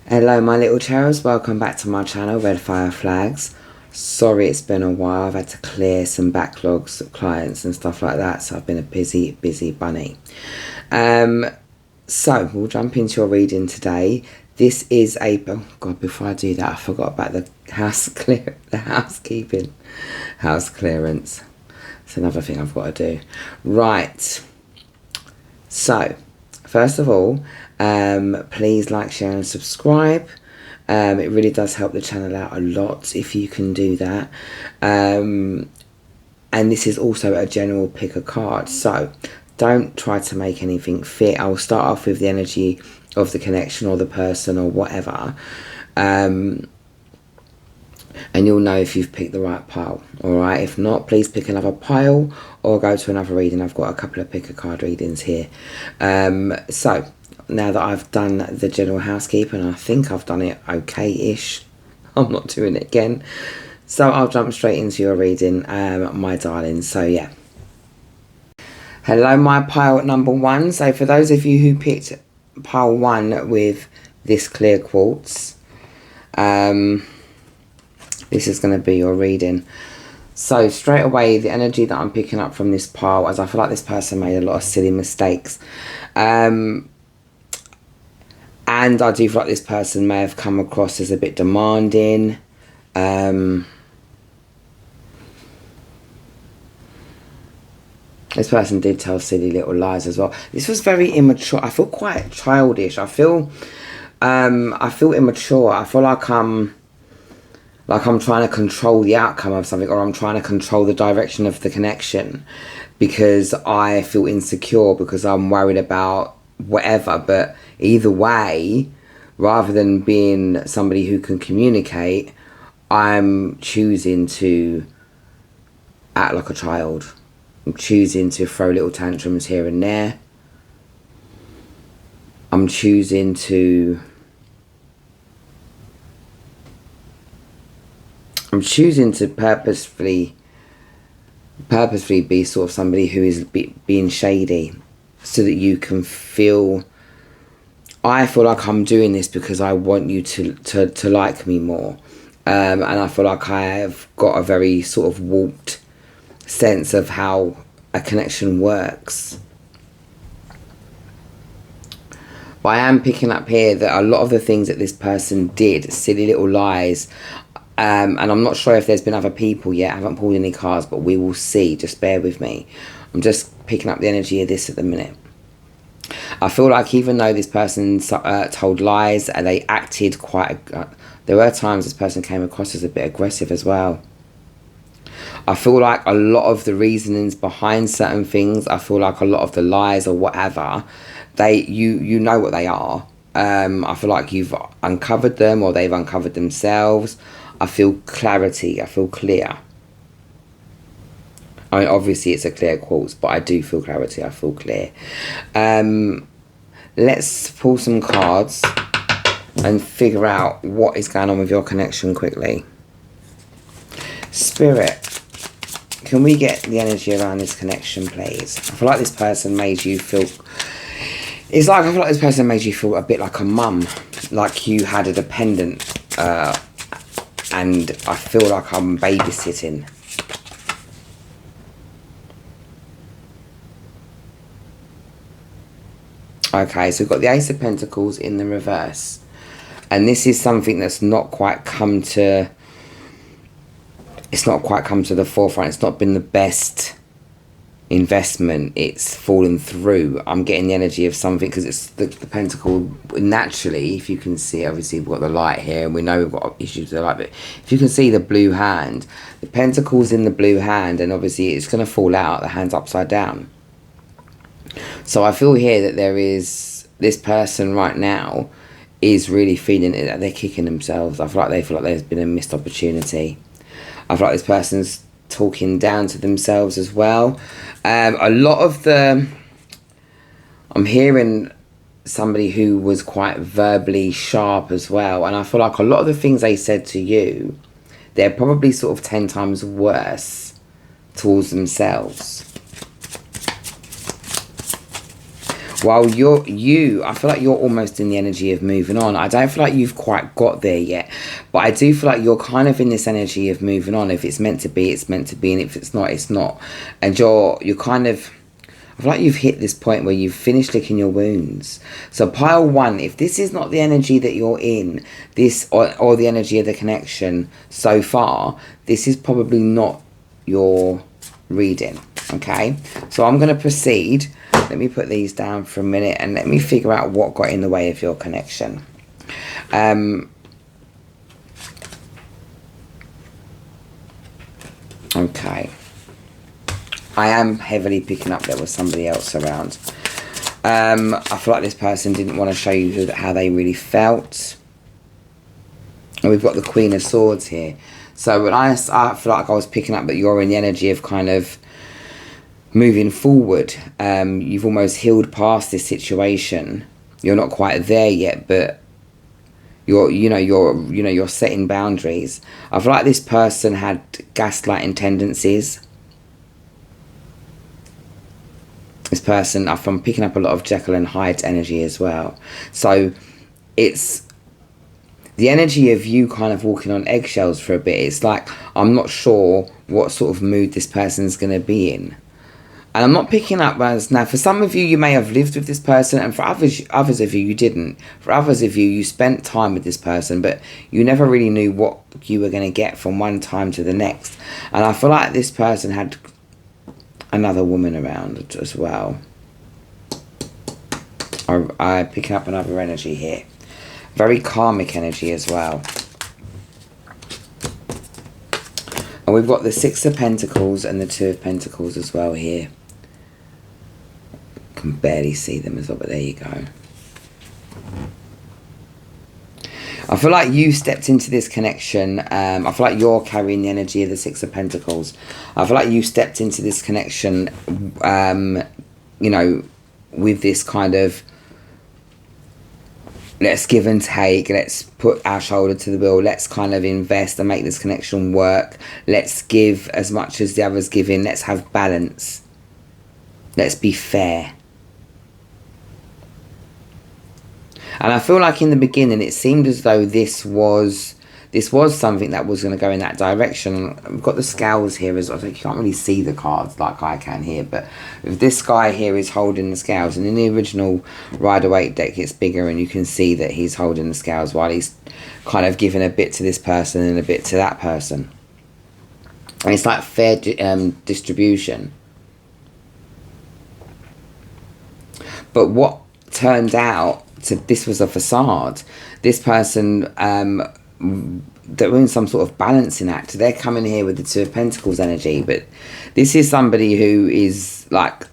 Hello my little cherubs, welcome back to my channel, Red Fire Flags. Sorry it's been a while, I've had to clear some backlogs of clients and stuff like that, so I've been a busy bunny. So we'll jump into your reading today. This is a, oh god, before I do that I forgot about the house clearance. It's another thing I've got to do. Right, so first of all, please like, share and subscribe. It really does help the channel out a lot if you can do that. And this is also a general pick a card, so don't try to make anything fit. I'll start off with the energy of the connection or the person or whatever, and you'll know if you've picked the right pile. Alright, if not, please pick another pile or go to another reading. I've got a couple of pick a card readings here. So now that I've done the general housekeeping, I think I've done it okay-ish. I'm not doing it again. So I'll jump straight into your reading, my darling. So yeah. Hello, my pile number one. So for those of you who picked pile one with this clear quartz, this is going to be your reading. So straight away, the energy that I'm picking up from this pile, as I feel like this person made a lot of silly mistakes. And I do feel like this person may have come across as a bit demanding. This person did tell silly little lies as well. This was very immature. I feel quite childish. I feel immature. I feel like I'm trying to control the outcome of something, or I'm trying to control the direction of the connection because I feel insecure, because I'm worried about whatever. But either way, rather than being somebody who can communicate, I'm choosing to act like a child. I'm choosing to throw little tantrums here and there. I'm choosing to purposefully be sort of somebody who is being shady, so that you can feel, I feel like I'm doing this because I want you to like me more. And I feel like I have got a very sort of warped sense of how a connection works. But I am picking up here that a lot of the things that this person did, silly little lies, and I'm not sure if there's been other people yet. I haven't pulled any cards, but we will see. Just bear with me. I'm just picking up the energy of this at the minute. I feel like even though this person told lies and they acted quite... there were times this person came across as a bit aggressive as well. I feel like a lot of the reasonings behind certain things, I feel like a lot of the lies or whatever, you know what they are. I feel like you've uncovered them, or they've uncovered themselves. I feel clarity. I feel clear. I mean, obviously it's a clear quartz, but I do feel clarity. I feel clear. Let's pull some cards and figure out what is going on with your connection quickly. Spirit, can we get the energy around this connection, please? I feel like this person made you feel... I feel like this person made you feel a bit like a mum. Like you had a dependent. And I feel like I'm babysitting. Okay, so we've got the Ace of Pentacles in the reverse. And this is something that's not quite come to... It's not quite come to the forefront. It's not been the best investment. It's fallen through. I'm getting the energy of something, because it's the pentacle. Naturally, if you can see, obviously we've got the light here and we know we've got issues with the light, but if you can see the blue hand, the pentacle's in the blue hand, and obviously it's going to fall out, the hand's upside down. So I feel here that there is, this person right now is really feeling it, that they're kicking themselves. I feel like they feel like there's been a missed opportunity. I feel like this person's talking down to themselves as well. A lot of the... I'm hearing somebody who was quite verbally sharp as well. And I feel like a lot of the things they said to you, they're probably sort of 10 times worse towards themselves. While I feel like you're almost in the energy of moving on. I don't feel like you've quite got there yet, but I do feel like you're kind of in this energy of moving on. If it's meant to be, it's meant to be, and if it's not, it's not. And you're kind of, I feel like you've hit this point where you've finished licking your wounds. So pile 1, if this is not the energy that you're in, this or the energy of the connection so far, this is probably not your reading. Okay, so I'm going to proceed. Let me put these down for a minute and let me figure out what got in the way of your connection. Okay. I am heavily picking up there was somebody else around. I feel like this person didn't want to show you how they really felt. And we've got the Queen of Swords here. So when I feel like I was picking up that you're in the energy of kind of moving forward. You've almost healed past this situation. You're not quite there yet, but you're setting boundaries. I feel like this person had gaslighting tendencies. This person, I'm picking up a lot of Jekyll and Hyde energy as well. So it's the energy of you kind of walking on eggshells for a bit. It's like, I'm not sure what sort of mood this person's going to be in. And I'm not picking up as, now for some of you, you may have lived with this person, and for others of you, you didn't. For others of you, you spent time with this person, but you never really knew what you were going to get from one time to the next. And I feel like this person had another woman around as well. I pick up another energy here. Very karmic energy as well. And we've got the 6 of Pentacles and the 2 of Pentacles as well here. Can barely see them as well, but there you go. I feel like you stepped into this connection. I feel like you're carrying the energy of the 6 of Pentacles. I feel like you stepped into this connection, with this kind of, let's give and take, let's put our shoulder to the wheel, let's kind of invest and make this connection work. Let's give as much as the other's giving. Let's have balance. Let's be fair. And I feel like in the beginning it seemed as though this was something that was going to go in that direction. We've got the scales here as well. So you can't really see the cards like I can here, but if this guy here is holding the scales, and in the original Rider-Waite deck it's bigger, and you can see that he's holding the scales while he's kind of giving a bit to this person and a bit to that person. And it's like fair distribution. But what turned out to, this was a facade. This person, they're in some sort of balancing act. They're coming here with the 2 of Pentacles energy, but this is somebody who is like,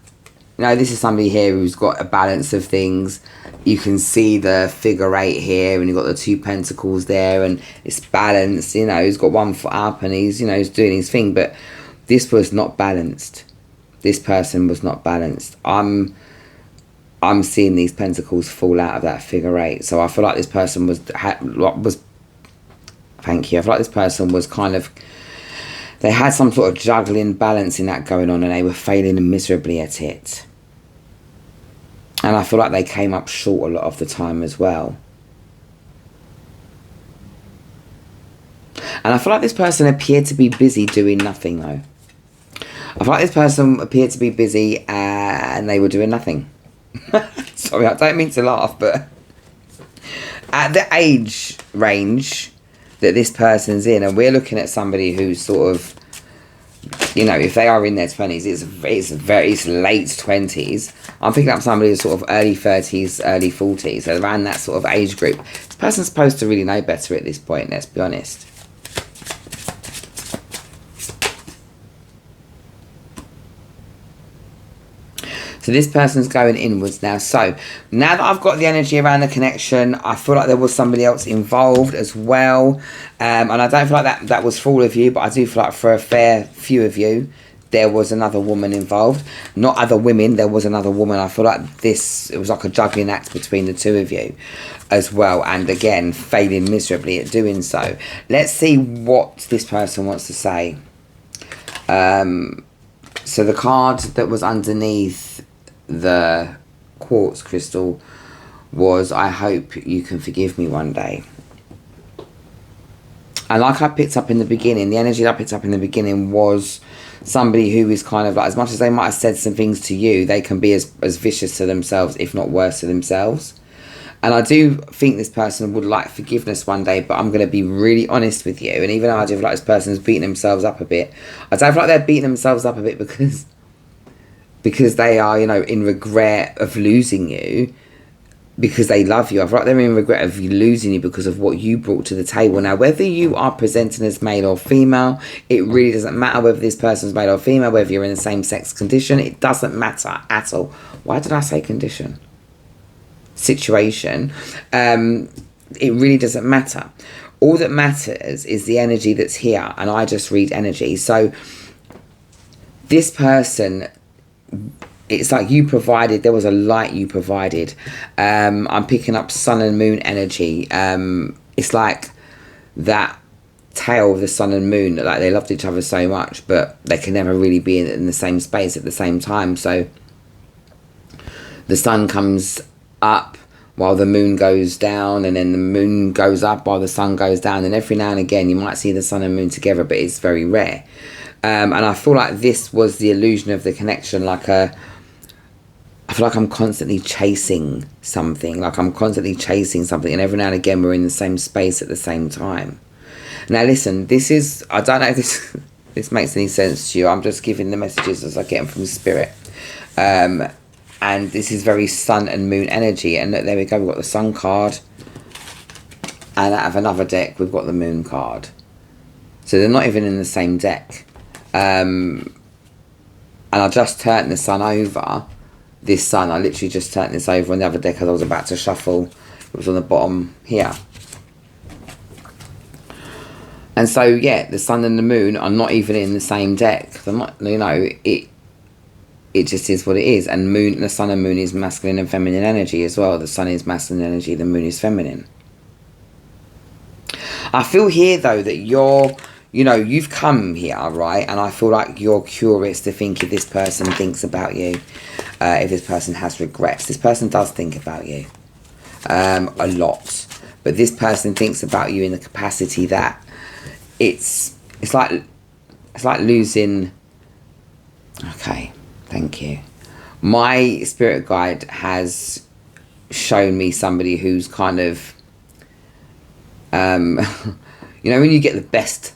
this is somebody here who's got a balance of things. You can see the figure 8 here, and you've got the 2 Pentacles there, and it's balanced. He's got one foot up, and he's doing his thing. But this was not balanced. This person was not balanced. I'm seeing these pentacles fall out of that figure 8. So I feel like this person thank you. I feel like this person was kind of, they had some sort of juggling, balancing that going on, and they were failing miserably at it. And I feel like they came up short a lot of the time as well. And I feel like this person appeared to be busy doing nothing though. I feel like this person appeared to be busy and they were doing nothing. Sorry, I don't mean to laugh, but at the age range that this person's in, and we're looking at somebody who's sort of, if they are in their 20s, it's late 20s. I'm picking up somebody who's sort of early 30s, early 40s, so around that sort of age group. This person's supposed to really know better at this point, let's be honest. So this person's going inwards now. So now that I've got the energy around the connection, I feel like there was somebody else involved as well. And I don't feel like that was for all of you, but I do feel like for a fair few of you, there was another woman involved. Not other women, there was another woman. I feel like it was like a juggling act between the 2 of you as well. And again, failing miserably at doing so. Let's see what this person wants to say. So the card that was underneath the quartz crystal was, I hope you can forgive me one day. And like I picked up in the beginning, the energy that I picked up in the beginning was somebody who is kind of like, as much as they might have said some things to you, they can be as vicious to themselves, if not worse to themselves. And I do think this person would like forgiveness one day, but I'm going to be really honest with you. And even though I do feel like this person's beating themselves up a bit, I don't feel like they're beating themselves up a bit because they are, you know, in regret of losing you, because they love you. I feel like they're in regret of you losing you because of what you brought to the table. Now, whether you are presenting as male or female, it really doesn't matter whether this person's male or female, whether you're in the same sex condition, it doesn't matter at all. Why did I say condition? Situation. It really doesn't matter. All that matters is the energy that's here, and I just read energy. So this person, it's like you provided, there was a light you provided. I'm picking up sun and moon energy. It's like that tale of the sun and moon, like they loved each other so much, but they can never really be in the same space at the same time. So the sun comes up while the moon goes down, and then the moon goes up while the sun goes down, and every now and again you might see the sun and moon together, but it's very rare. And I feel like this was the illusion of the connection, I feel like I'm constantly chasing something, and every now and again we're in the same space at the same time. Now listen, this is, I don't know if this makes any sense to you. I'm just giving the messages as I get them from spirit. And this is very sun and moon energy. And look, there we go, we've got the sun card. And out of another deck, we've got the moon card. So they're not even in the same deck. And I just turned the sun over. This sun, I literally just turned this over on the other deck as I was about to shuffle. It was on the bottom here. And so, yeah, the sun and the moon are not even in the same deck. They're not, you know, it just is what it is. And the sun and moon is masculine and feminine energy as well. The sun is masculine energy, the moon is feminine. I feel here, though, that you've come here, right? And I feel like you're curious to think if this person thinks about you, if this person has regrets. This person does think about you a lot. But this person thinks about you in the capacity that it's like losing. Okay, thank you. My spirit guide has shown me somebody who's kind of you know, when you get the best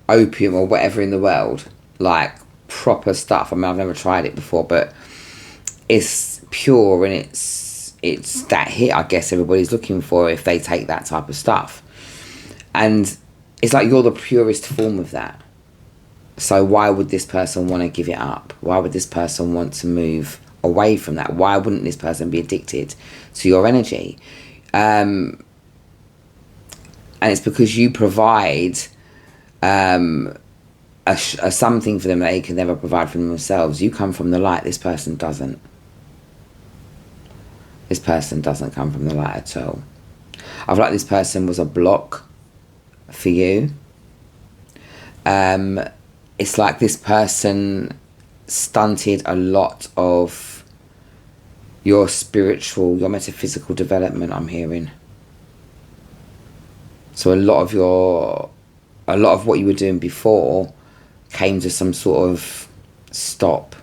opium or whatever in the world, like proper stuff. I mean, I've never tried it before, but it's pure and it's that hit I guess everybody's looking for if they take that type of stuff. And it's like you're the purest form of that. So why would this person want to give it up? Why would this person want to move away from that? Why wouldn't this person be addicted to your energy? And it's because you provide a something for them that they can never provide for themselves. You come from the light. This person doesn't. This person doesn't come from the light at all. I feel like this person was a block for you. It's like this person stunted a lot of your spiritual, your metaphysical development, I'm hearing. So a lot of what you were doing before came to some sort of stop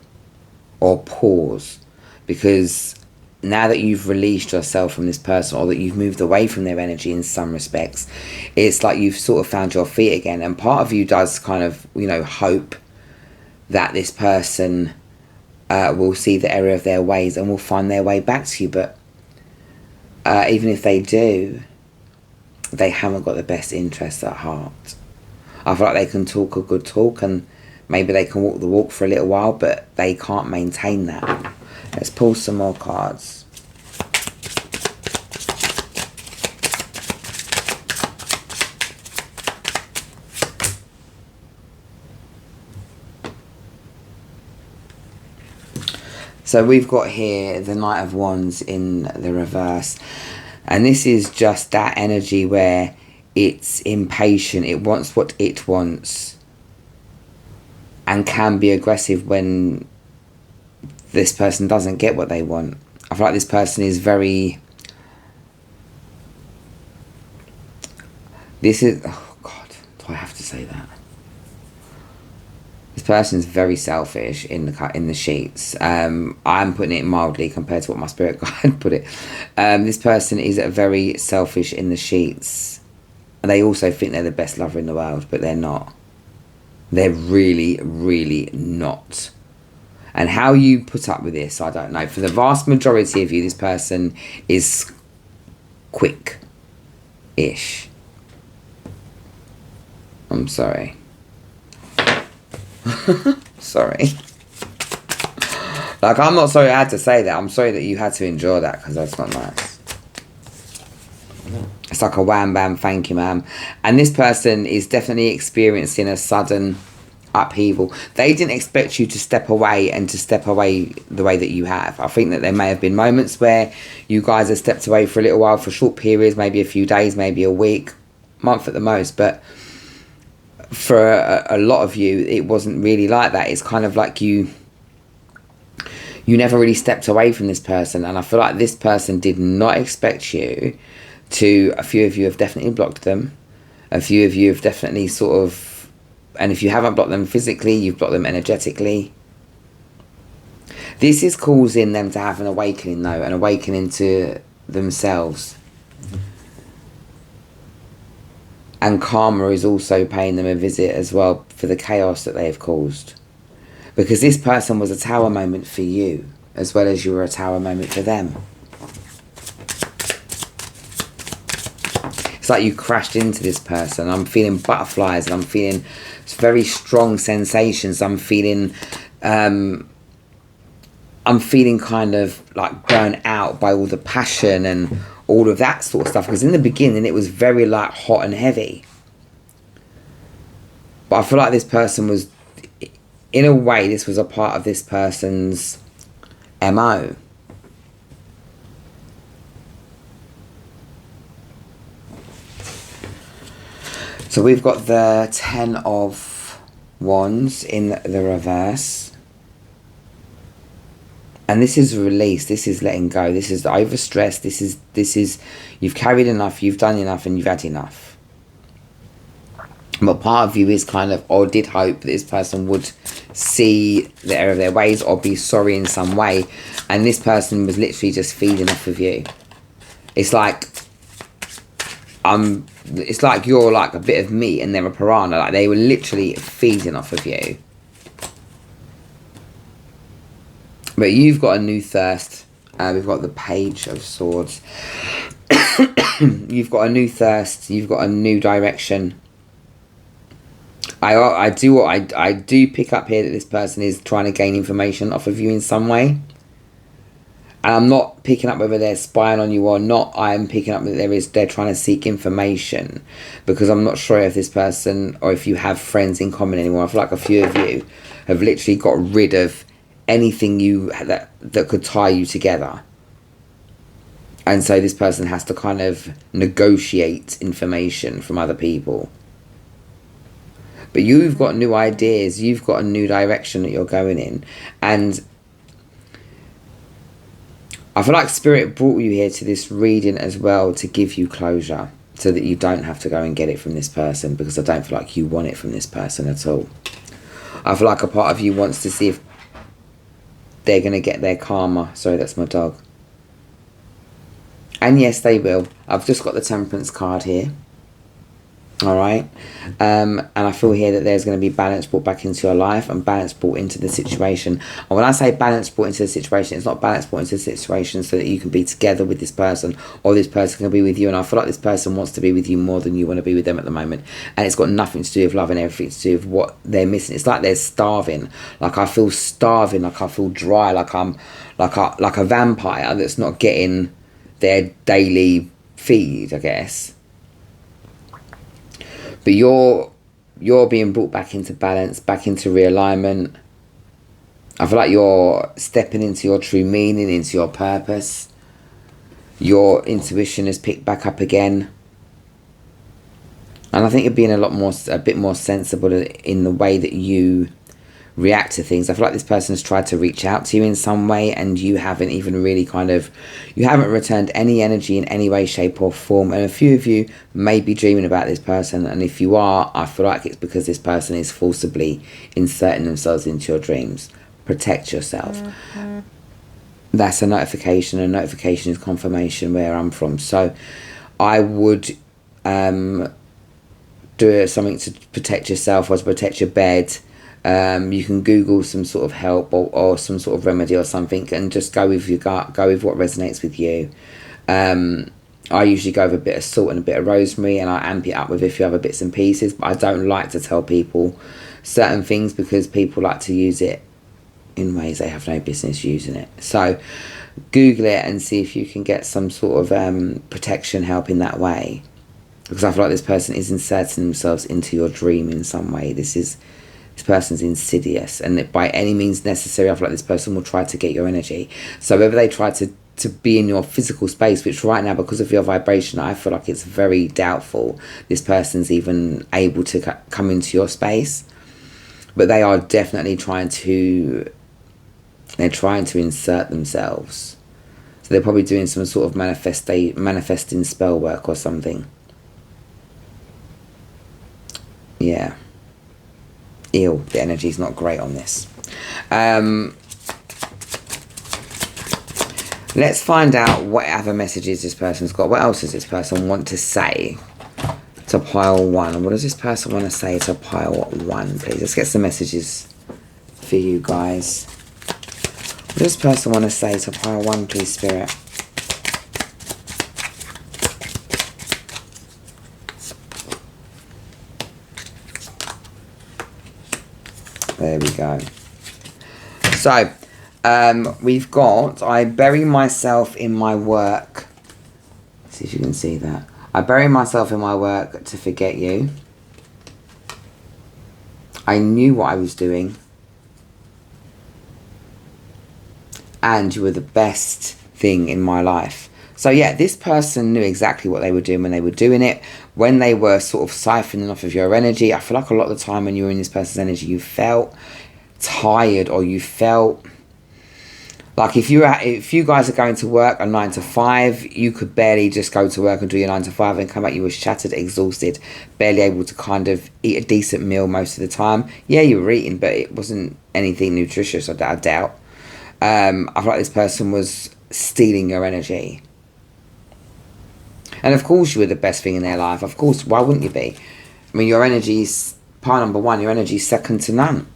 or pause, because now that you've released yourself from this person, or that you've moved away from their energy in some respects, it's like you've sort of found your feet again. And part of you does kind of, you know, hope that this person will see the error of their ways and will find their way back to you. But even if they do, they haven't got the best interests at heart. I feel like they can talk a good talk and maybe they can walk the walk for a little while, but they can't maintain that. Let's pull some more cards. So we've got here the Knight of Wands in the reverse. And this is just that energy where it's impatient. It wants what it wants. And can be aggressive when this person doesn't get what they want. I feel like this person is very... Oh God, do I have to say that? This person's very selfish in the sheets. I'm putting it mildly compared to what my spirit guide put it. This person is very selfish in the sheets. And they also think they're the best lover in the world, but they're not. They're really, really not. And how you put up with this, I don't know. For the vast majority of you, this person is quick-ish. I'm sorry. Sorry. Like, I'm not sorry I had to say that. I'm sorry that you had to endure that, because that's not nice. It's like a wham bam, thank you ma'am. And this person is definitely experiencing a sudden upheaval. They didn't expect you to step away and to step away the way that you have. I think that there may have been moments where you guys have stepped away for a little while, for short periods, maybe a few days, maybe a week, month at the most. But for a lot of you, it wasn't really like that. It's kind of like you never really stepped away from this person. And I feel like this person did not expect you to... A few of you have definitely blocked them. A few of you have definitely sort of... And if you haven't blocked them physically, you've blocked them energetically. This is causing them to have an awakening, though. An awakening to themselves. And karma is also paying them a visit as well for the chaos that they have caused. Because this person was a tower moment for you, as well as you were a tower moment for them. It's like you crashed into this person. I'm feeling butterflies, and I'm feeling very strong sensations. I'm feeling kind of like burnt out by all the passion and all of that sort of stuff. Because in the beginning, it was very like hot and heavy. But I feel like this person was, in a way, this was a part of this person's MO. So we've got the 10 of Wands in the reverse. And this is release, this is letting go, this is overstress, this is you've carried enough, you've done enough, and you've had enough. But part of you is kind of, or did hope that this person would see the error of their ways or be sorry in some way. And this person was literally just feeding off of you. It's like, it's like you're like a bit of meat and they're a piranha. Like they were literally feeding off of you. But you've got a new thirst. We've got the Page of Swords. You've got a new thirst. You've got a new direction. I do pick up here that this person is trying to gain information off of you in some way. And I'm not picking up whether they're spying on you or not. I'm picking up that they're trying to seek information. Because I'm not sure if this person, or if you have friends in common anymore. I feel like a few of you have literally got rid of anything that could tie you together. And so this person has to kind of negotiate information from other people. But you've got new ideas. You've got a new direction that you're going in. And I feel like Spirit brought you here to this reading as well to give you closure, so that you don't have to go and get it from this person, because I don't feel like you want it from this person at all. I feel like a part of you wants to see if they're going to get their karma. Sorry, that's my dog. And yes, they will. I've just got the Temperance card here. Alright, and I feel here that there's going to be balance brought back into your life and balance brought into the situation. And when I say balance brought into the situation, it's not balance brought into the situation so that you can be together with this person, or this person can be with you. And I feel like this person wants to be with you more than you want to be with them at the moment. And it's got nothing to do with love and everything to do with what they're missing. It's like they're starving. Like I feel starving, like I feel dry, like I'm like a vampire that's not getting their daily feed, I guess. But you're being brought back into balance, back into realignment. I feel like you're stepping into your true meaning, into your purpose. Your intuition is picked back up again. And I think you're being a bit more sensible in the way that you react to things. I feel like this person has tried to reach out to you in some way, and you haven't even really you haven't returned any energy in any way, shape or form. And a few of you may be dreaming about this person, and if you are, I feel like it's because this person is forcibly inserting themselves into your dreams. Protect yourself. That's a notification. A notification is confirmation where I'm from. So I would do something to protect yourself or to protect your bed. You can Google some sort of help or some sort of remedy or something, and just go with your gut, go with what resonates with you. I usually go with a bit of salt and a bit of rosemary, and I amp it up with a few other bits and pieces, but I don't like to tell people certain things because people like to use it in ways they have no business using it. So Google it and see if you can get some sort of protection help in that way, because I feel like this person is inserting themselves into your dream in some way. This person's insidious, and by any means necessary, I feel like this person will try to get your energy. So whether they try to be in your physical space, which right now, because of your vibration, I feel like it's very doubtful this person's even able to come into your space, but they are definitely trying to insert themselves. So they're probably doing some sort of manifesting spell work or something. Yeah. Ew, the energy's not great on this. Let's find out what other messages this person's got. What else does this person want to say to pile one? What does this person want to say to pile one, please? Let's get some messages for you guys. What does this person want to say to pile one, please, Spirit? There we go. So, we've got, I bury myself in my work. Let's see if you can see that. I bury myself in my work to forget you. I knew what I was doing. And you were the best thing in my life. So yeah, this person knew exactly what they were doing when they were doing it. When they were sort of siphoning off of your energy, I feel like a lot of the time when you were in this person's energy, you felt tired, or you felt like if you guys are going to work a 9 to 5, you could barely just go to work and do your 9 to 5 and come back. You were shattered, exhausted, barely able to kind of eat a decent meal most of the time. Yeah, you were eating, but it wasn't anything nutritious, I doubt. I feel like this person was stealing your energy. And of course you were the best thing in their life. Of course, why wouldn't you be? I mean, your energy's, part number one, your energy's second to none.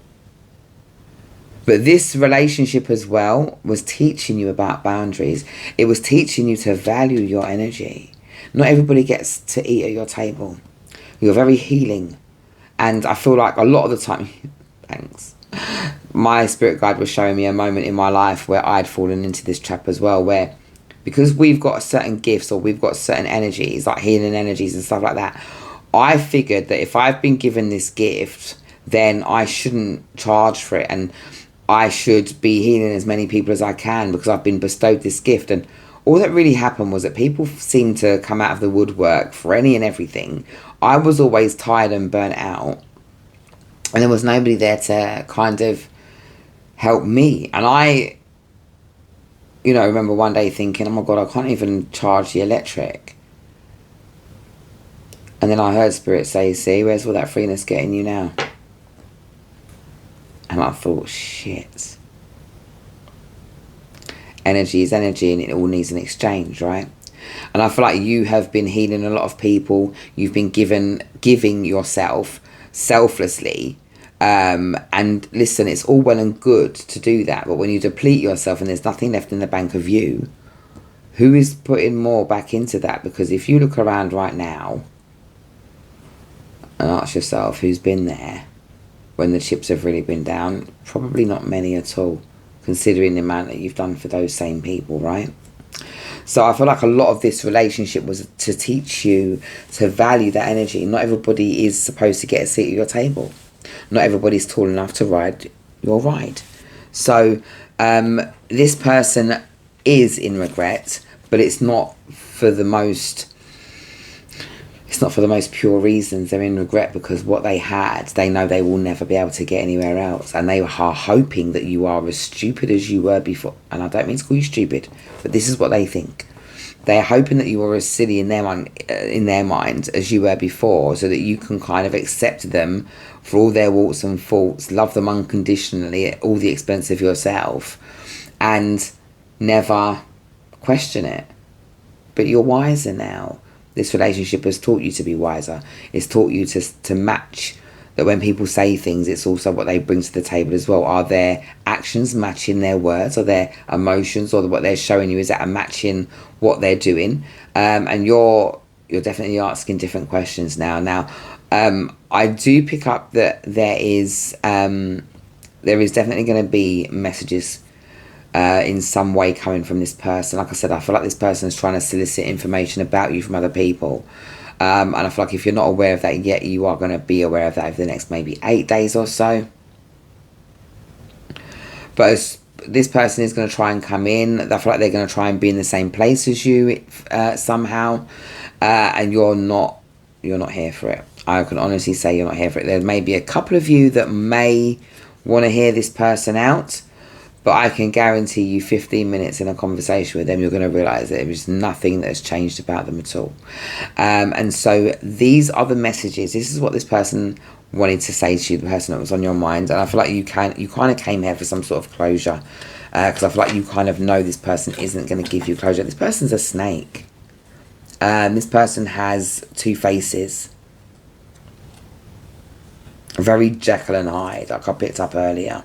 But this relationship as well was teaching you about boundaries. It was teaching you to value your energy. Not everybody gets to eat at your table. You're very healing. And I feel like a lot of the time, thanks, my spirit guide was showing me a moment in my life where I'd fallen into this trap as well, where because we've got certain gifts or we've got certain energies, like healing energies and stuff like that, I figured that if I've been given this gift, then I shouldn't charge for it, and I should be healing as many people as I can because I've been bestowed this gift. And all that really happened was that people seemed to come out of the woodwork for any and everything. I was always tired and burnt out, and there was nobody there to kind of help me. And I, remember one day thinking, oh my God, I can't even charge the electric. And then I heard Spirit say, see, where's all that freeness getting you now? And I thought, shit. Energy is energy, and it all needs an exchange, right? And I feel like you have been healing a lot of people. You've been giving yourself selflessly. And listen, it's all well and good to do that, but when you deplete yourself and there's nothing left in the bank of you, who is putting more back into that? Because if you look around right now and ask yourself who's been there when the chips have really been down, probably not many at all, considering the amount that you've done for those same people, right? So I feel like a lot of this relationship was to teach you to value that energy. Not everybody is supposed to get a seat at your table. Not everybody's tall enough to ride your ride. So this person is in regret, but it's not for the most it's not for the most pure reasons. They're in regret because what they had, they know they will never be able to get anywhere else. And they are hoping that you are as stupid as you were before. And I don't mean to call you stupid, but this is what they think. They're hoping that you are as silly in their mind as you were before, so that you can kind of accept them for all their warts and faults, love them unconditionally at all the expense of yourself, and never question it. But you're wiser now. This relationship has taught you to be wiser. It's taught you to match, that when people say things, it's also what they bring to the table as well. Are their actions matching their words? Are their emotions, or what they're showing you, is that matching what they're doing? And you're definitely asking different questions now. Now, I do pick up that there is definitely going to be messages in some way coming from this person. Like I said, I feel like this person is trying to solicit information about you from other people. And I feel like if you're not aware of that yet, you are going to be aware of that over the next maybe 8 days or so. But this person is going to try and come in. I feel like they're going to try and be in the same place as you somehow. And you're not here for it. I can honestly say you're not here for it. There may be a couple of you that may want to hear this person out. But I can guarantee you 15 minutes in a conversation with them, you're going to realise that there is nothing that has changed about them at all. And so these are the messages. This is what this person wanted to say to you, the person that was on your mind. And I feel like you kind of came here for some sort of closure. Because I feel like you kind of know this person isn't going to give you closure. This person's a snake. This person has two faces. Very Jekyll and Hyde, like I picked up earlier.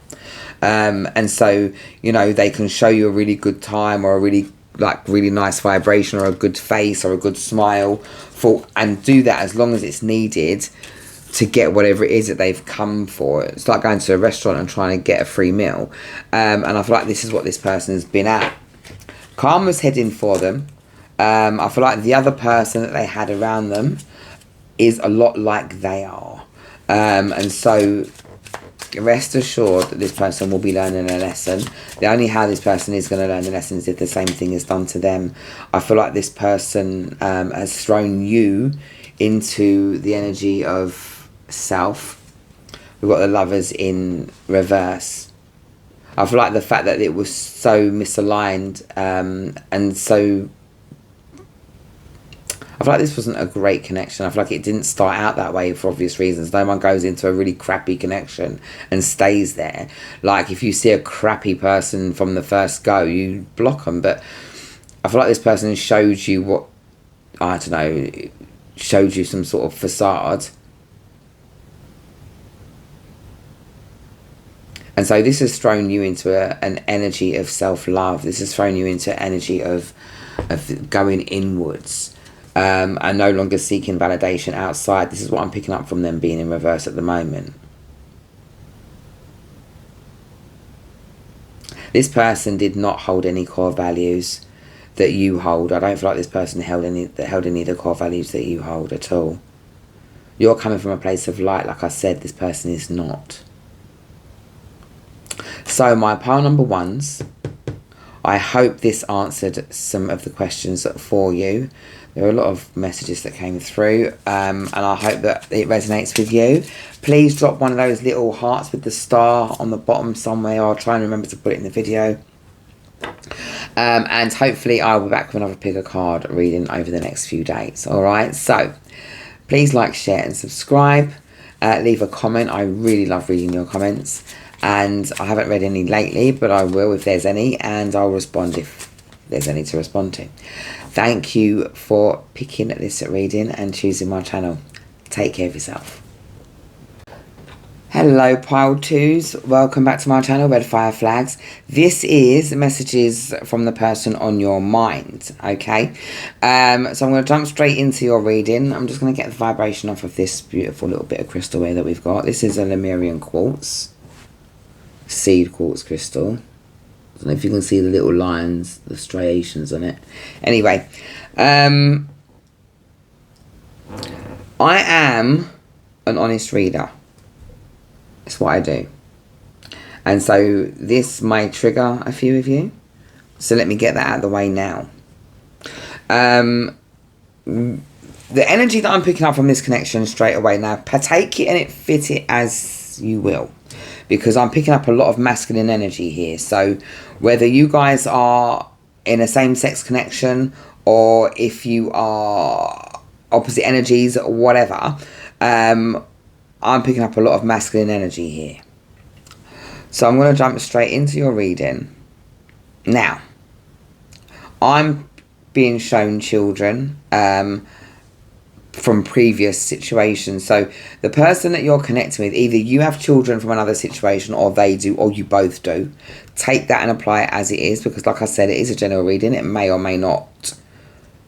And so, you know, they can show you a really good time, or a really nice vibration, or a good face, or a good smile, and do that as long as it's needed to get whatever it is that they've come for. It's like going to a restaurant and trying to get a free meal. And I feel like this is what this person has been at. Karma's heading for them. I feel like the other person that they had around them is a lot like they are. And so rest assured that this person will be learning a lesson. The only how this person is going to learn the lesson is if the same thing is done to them. I feel like this person has thrown you into the energy of self. We've got the Lovers in reverse. I feel like the fact that it was so misaligned and so... I feel like this wasn't a great connection. I feel like it didn't start out that way for obvious reasons. No one goes into a really crappy connection and stays there. Like, if you see a crappy person from the first go, you block them. But I feel like this person showed you what, I don't know, showed you some sort of facade. And so this has thrown you into an energy of self-love. This has thrown you into energy of going inwards. And no longer seeking validation outside. This is what I'm picking up from them being in reverse at the moment. This person did not hold any core values that you hold. I don't feel like this person held any of the core values that you hold at all. You're coming from a place of light. Like I said, this person is not. So my pile number ones, I hope this answered some of the questions for you. There are a lot of messages that came through, and I hope that it resonates with you. Please drop one of those little hearts with the star on the bottom somewhere. I'll try and remember to put it in the video. And hopefully I'll be back with another pick a card reading over the next few days. Alright, so please like, share and subscribe. Leave a comment. I really love reading your comments. And I haven't read any lately, but I will if there's any, and I'll respond if there's any to respond to. Thank you for picking this reading and choosing my channel. Take care of yourself. Hello pile twos, welcome back to my channel, Red Fire Flags. This is messages from the person on your mind, okay? So I'm going to jump straight into your reading. I'm just going to get the vibration off of this beautiful little bit of crystal here that we've got. This is a Lemurian quartz, seed quartz crystal. I don't know if you can see the little lines, the striations on it. Anyway, I am an honest reader. That's what I do. And so this may trigger a few of you. So let me get that out of the way now. the energy that I'm picking up from this connection straight away, now partake it and it fit it as you will, because I'm picking up a lot of masculine energy here. So whether you guys are in a same-sex connection or if you are opposite energies or whatever, I'm picking up a lot of masculine energy here. So I'm going to jump straight into your reading. Now, I'm being shown children from previous situations. So the person that you're connecting with, either you have children from another situation or they do, or you both do. Take that and apply it as it is, because like I said, it is a general reading. It may or may not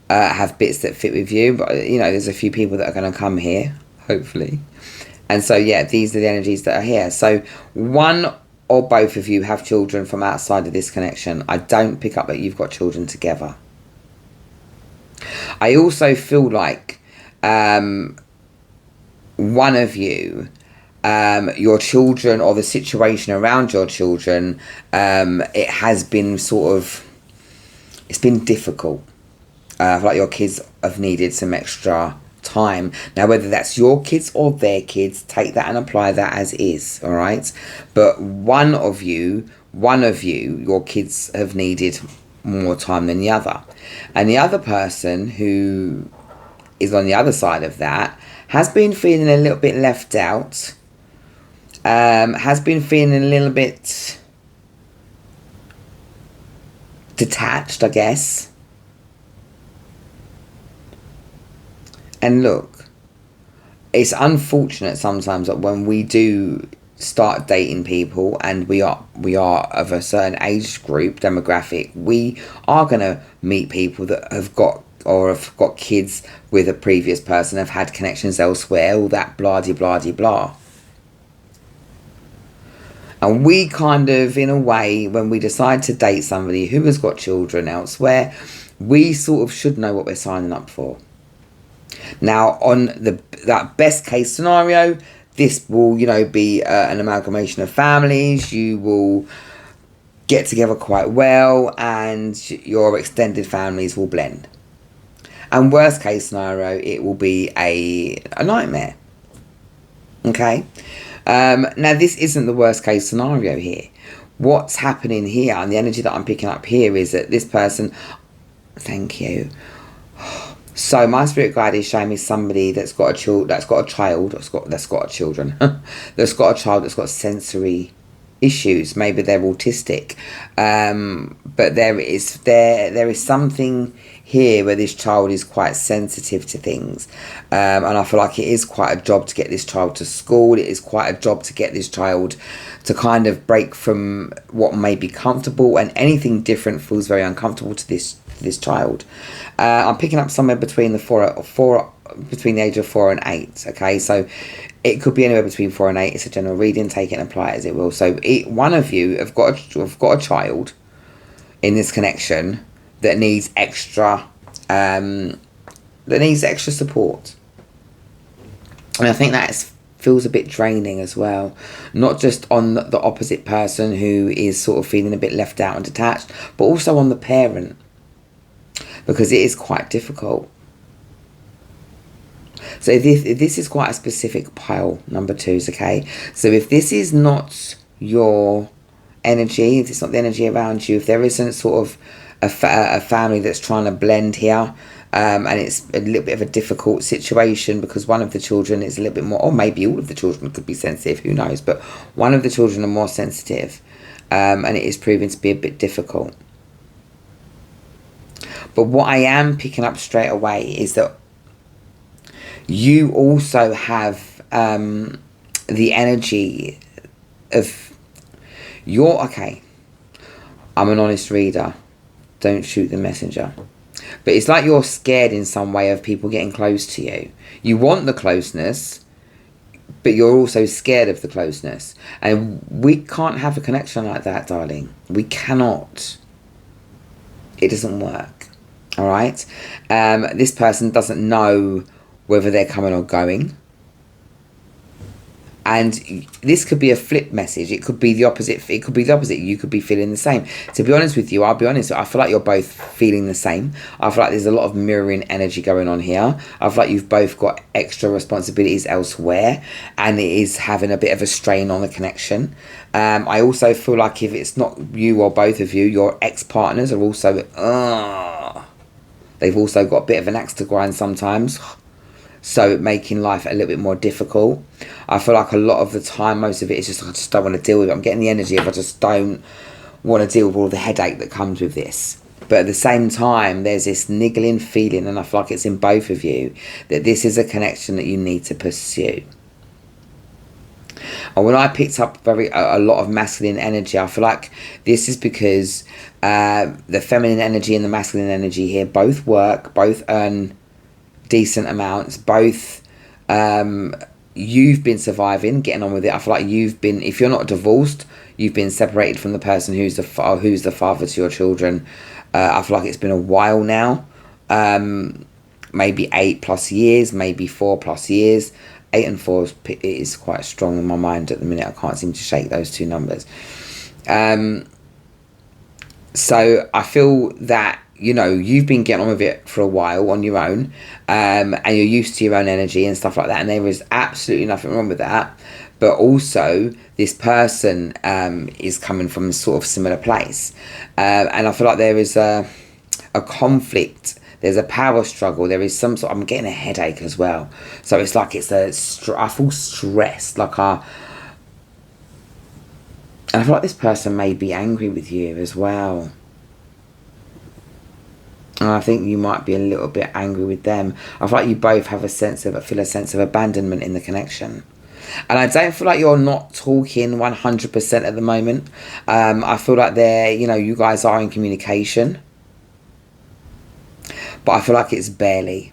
have bits that fit with you, but you know, there's a few people that are going to come here, hopefully. And so yeah, these are the energies that are here. So one or both of you have children from outside of this connection. I don't pick up that you've got children together. I also feel like one of you, your children or the situation around your children, it has been it's been difficult. I feel like your kids have needed some extra time. Now, whether that's your kids or their kids, take that and apply that as is, all right? But one of you, your kids have needed more time than the other. And the other person who is on the other side of that has been feeling a little bit left out, has been feeling a little bit detached, I guess. And look, it's unfortunate sometimes that when we do start dating people and we are of a certain age group, demographic, we are going to meet people that have got kids with a previous person, have had connections elsewhere, all that blah-de-blah-de-blah. And we kind of, in a way, when we decide to date somebody who has got children elsewhere, we sort of should know what we're signing up for. Now, on that best case scenario, this will, be an amalgamation of families. You will get together quite well and your extended families will blend. And worst case scenario, it will be a nightmare. Okay? Now, this isn't the worst case scenario here. What's happening here, and the energy that I'm picking up here, is that this person... Thank you. So my spirit guide is showing me somebody that's got a child that's got sensory issues. Maybe they're autistic, but there is something here where this child is quite sensitive to things, and I feel like it is quite a job to get this child to school. It is quite a job to get this child to kind of break from what may be comfortable, and anything different feels very uncomfortable to this child. I'm picking up somewhere between between the age of 4 and 8. Okay, so it could be anywhere between 4 and 8. It's a general reading. Take it and apply it as it will. So one of you have got a child in this connection that needs extra support, and I think that feels a bit draining as well. Not just on the opposite person who is sort of feeling a bit left out and detached, but also on the parent, because it is quite difficult. So this is quite a specific pile, number 2s, okay? So if this is not your energy, if it's not the energy around you, if there isn't sort of a family that's trying to blend here, and it's a little bit of a difficult situation because one of the children is a little bit more, or maybe all of the children could be sensitive, who knows, but one of the children are more sensitive, and it is proving to be a bit difficult. But what I am picking up straight away is that you also have the energy of okay, I'm an honest reader, don't shoot the messenger, but it's like you're scared in some way of people getting close to you. You want the closeness, but you're also scared of the closeness, and we can't have a connection like that, darling. We cannot. It doesn't work. All right, this person doesn't know whether they're coming or going. And this could be a flip message. It could be the opposite. It could be the opposite. You could be feeling the same. To be honest with you, I'll be honest. I feel like you're both feeling the same. I feel like there's a lot of mirroring energy going on here. I feel like you've both got extra responsibilities elsewhere, and it is having a bit of a strain on the connection. I also feel like if it's not you or both of you, your ex-partners are also, they've also got a bit of an axe to grind sometimes. So making life a little bit more difficult. I feel like a lot of the time, most of it is just, I just don't want to deal with it. I'm getting the energy of I just don't want to deal with all the headache that comes with this. But at the same time, there's this niggling feeling, and I feel like it's in both of you, that this is a connection that you need to pursue. And when I picked up a lot of masculine energy, I feel like this is because the feminine energy and the masculine energy here both work, both earn decent amounts, both you've been surviving, getting on with it. I feel like you've been, if you're not divorced, you've been separated from the person who's the father to your children. I feel like it's been a while now, maybe 8+ years, maybe 4+ years. 8 and 4 is quite strong in my mind at the minute. I can't seem to shake those two numbers. So I feel that, you know, you've been getting on with it for a while on your own, and you're used to your own energy and stuff like that, and there is absolutely nothing wrong with that. But also, this person is coming from a sort of similar place, and I feel like there is a conflict. There's a power struggle. There is some sort. I'm getting a headache as well, so it's like I feel stressed. And I feel like this person may be angry with you as well. And I think you might be a little bit angry with them. I feel like you both have feel a sense of abandonment in the connection. And I don't feel like you're not talking 100% at the moment. I feel like you guys are in communication. But I feel like it's barely.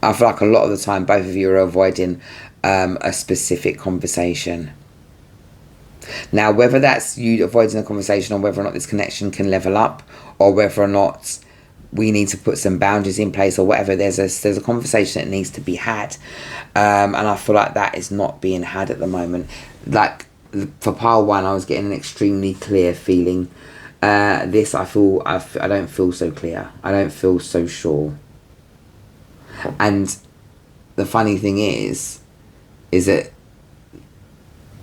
I feel like a lot of the time both of you are avoiding a specific conversation. Now, whether that's you avoiding a conversation or whether or not this connection can level up, or whether or not we need to put some boundaries in place or whatever, there's a conversation that needs to be had. And I feel like that is not being had at the moment. Like, for pile 1, I was getting an extremely clear feeling. I don't feel so clear. I don't feel so sure. And the funny thing is that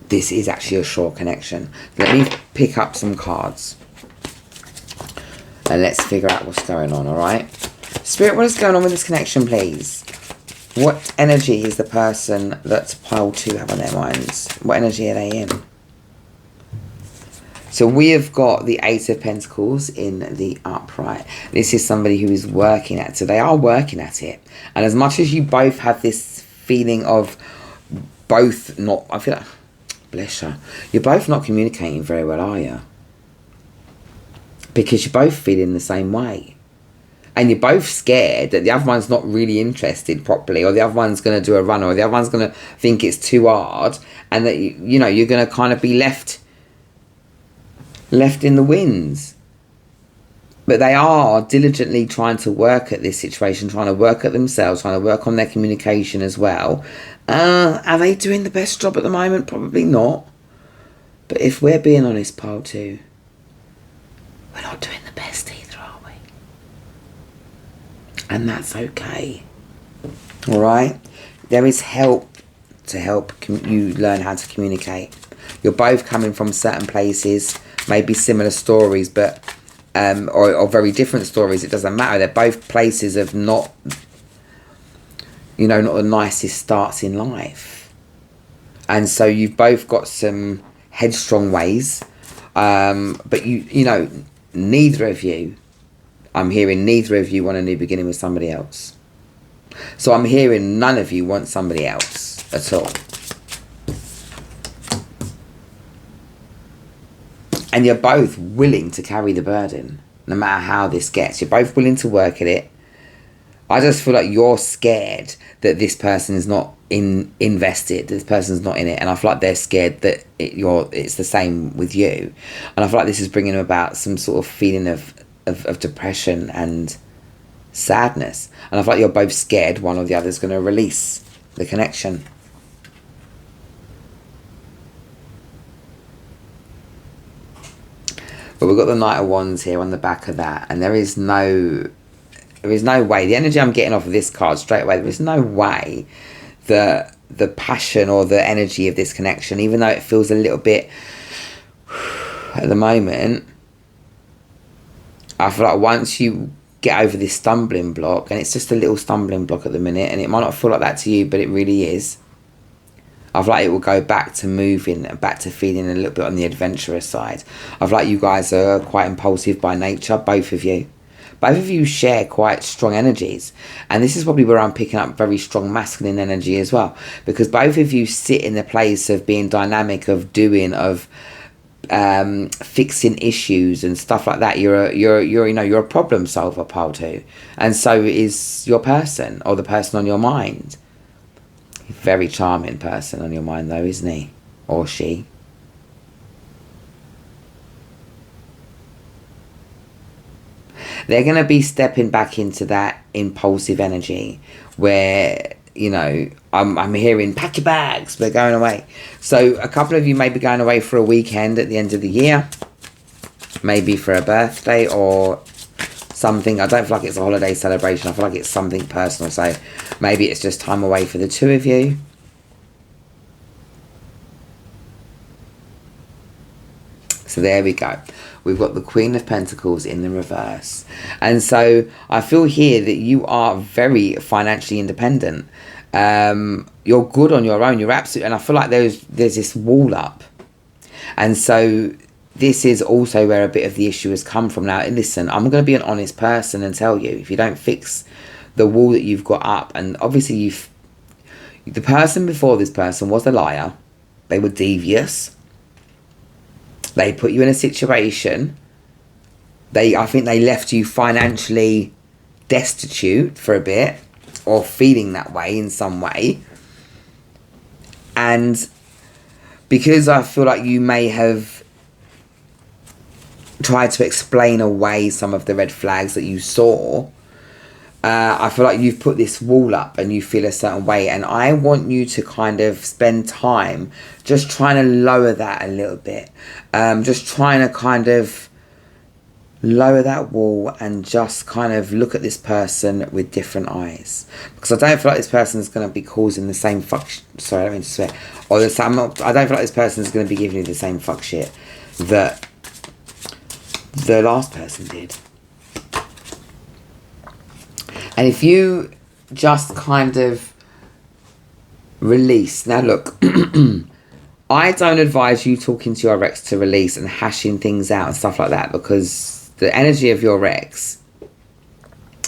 this is actually a sure connection. Let me pick up some cards and let's figure out what's going on, alright? Spirit, what is going on with this connection, please? What energy is the person that pile 2 have on their minds? What energy are they in? So we have got the 8 of Pentacles in the upright. This is somebody who is working at it. So they are working at it. And as much as you both have this feeling of both not... I feel like... Bless you. You're both not communicating very well, are you? Because you're both feeling the same way. And you're both scared that the other one's not really interested properly, or the other one's going to do a run, or the other one's going to think it's too hard, and that you're going to kind of be left in the winds. But they are diligently trying to work at this situation, trying to work at themselves, trying to work on their communication as well. Are they doing the best job at the moment? Probably not. But if we're being honest, pile 2, we're not doing the best either, are we? And that's okay. Alright? There is help to help you learn how to communicate. You're both coming from certain places, maybe similar stories, but or very different stories. It doesn't matter. They're both places of not the nicest starts in life, and so you've both got some headstrong ways. But neither of you. I'm hearing neither of you want a new beginning with somebody else. So I'm hearing none of you want somebody else at all. And you're both willing to carry the burden, no matter how this gets. You're both willing to work at it. I just feel like you're scared that this person is not invested, this person's not in it. And I feel like they're scared that it's the same with you. And I feel like this is bringing about some sort of feeling of depression and sadness. And I feel like you're both scared one or the other is going to release the connection. But we've got the Knight of Wands here on the back of that, and there is no way. The energy I'm getting off of this card straight away, there is no way that the passion or the energy of this connection, even though it feels a little bit at the moment, I feel like once you get over this stumbling block, and it's just a little stumbling block at the minute, and it might not feel like that to you, but it really is. I feel like it will go back to moving, back to feeling a little bit on the adventurous side. I feel like you guys are quite impulsive by nature, both of you. Both of you share quite strong energies. And this is probably where I'm picking up very strong masculine energy as well. Because both of you sit in the place of being dynamic, of doing, of fixing issues and stuff like that. You're a problem solver, pile 2. And so is your person, or the person on your mind. Very charming person on your mind though, isn't he? Or she. They're going to be stepping back into that impulsive energy where, you know, I'm hearing, pack your bags, we're going away. So a couple of you may be going away for a weekend at the end of the year. Maybe for a birthday or something. I don't feel like it's a holiday celebration. I feel like it's something personal. So maybe it's just time away for the two of you. So there we go. We've got the Queen of Pentacles in the reverse. And so I feel here that you are very financially independent. You're good on your own. You're absolutely... And I feel like there's this wall up. And so this is also where a bit of the issue has come from. Now, listen, I'm going to be an honest person and tell you, if you don't fix the wall that you've got up, and obviously the person before this person was a liar. They were devious. They put you in a situation. I think they left you financially destitute for a bit, or feeling that way in some way. And because I feel like you may have tried to explain away some of the red flags that you saw, I feel like you've put this wall up and you feel a certain way, and I want you to kind of spend time just trying to lower that a little bit, just trying to kind of lower that wall and just kind of look at this person with different eyes, because I don't feel like this person is going to be causing the same fuck sorry, I don't mean to swear, or I don't feel like this person is going to be giving you the same fuck shit that the last person did. And if you just kind of release... Now look, I don't advise you talking to your ex to release and hashing things out and stuff like that, because the energy of your ex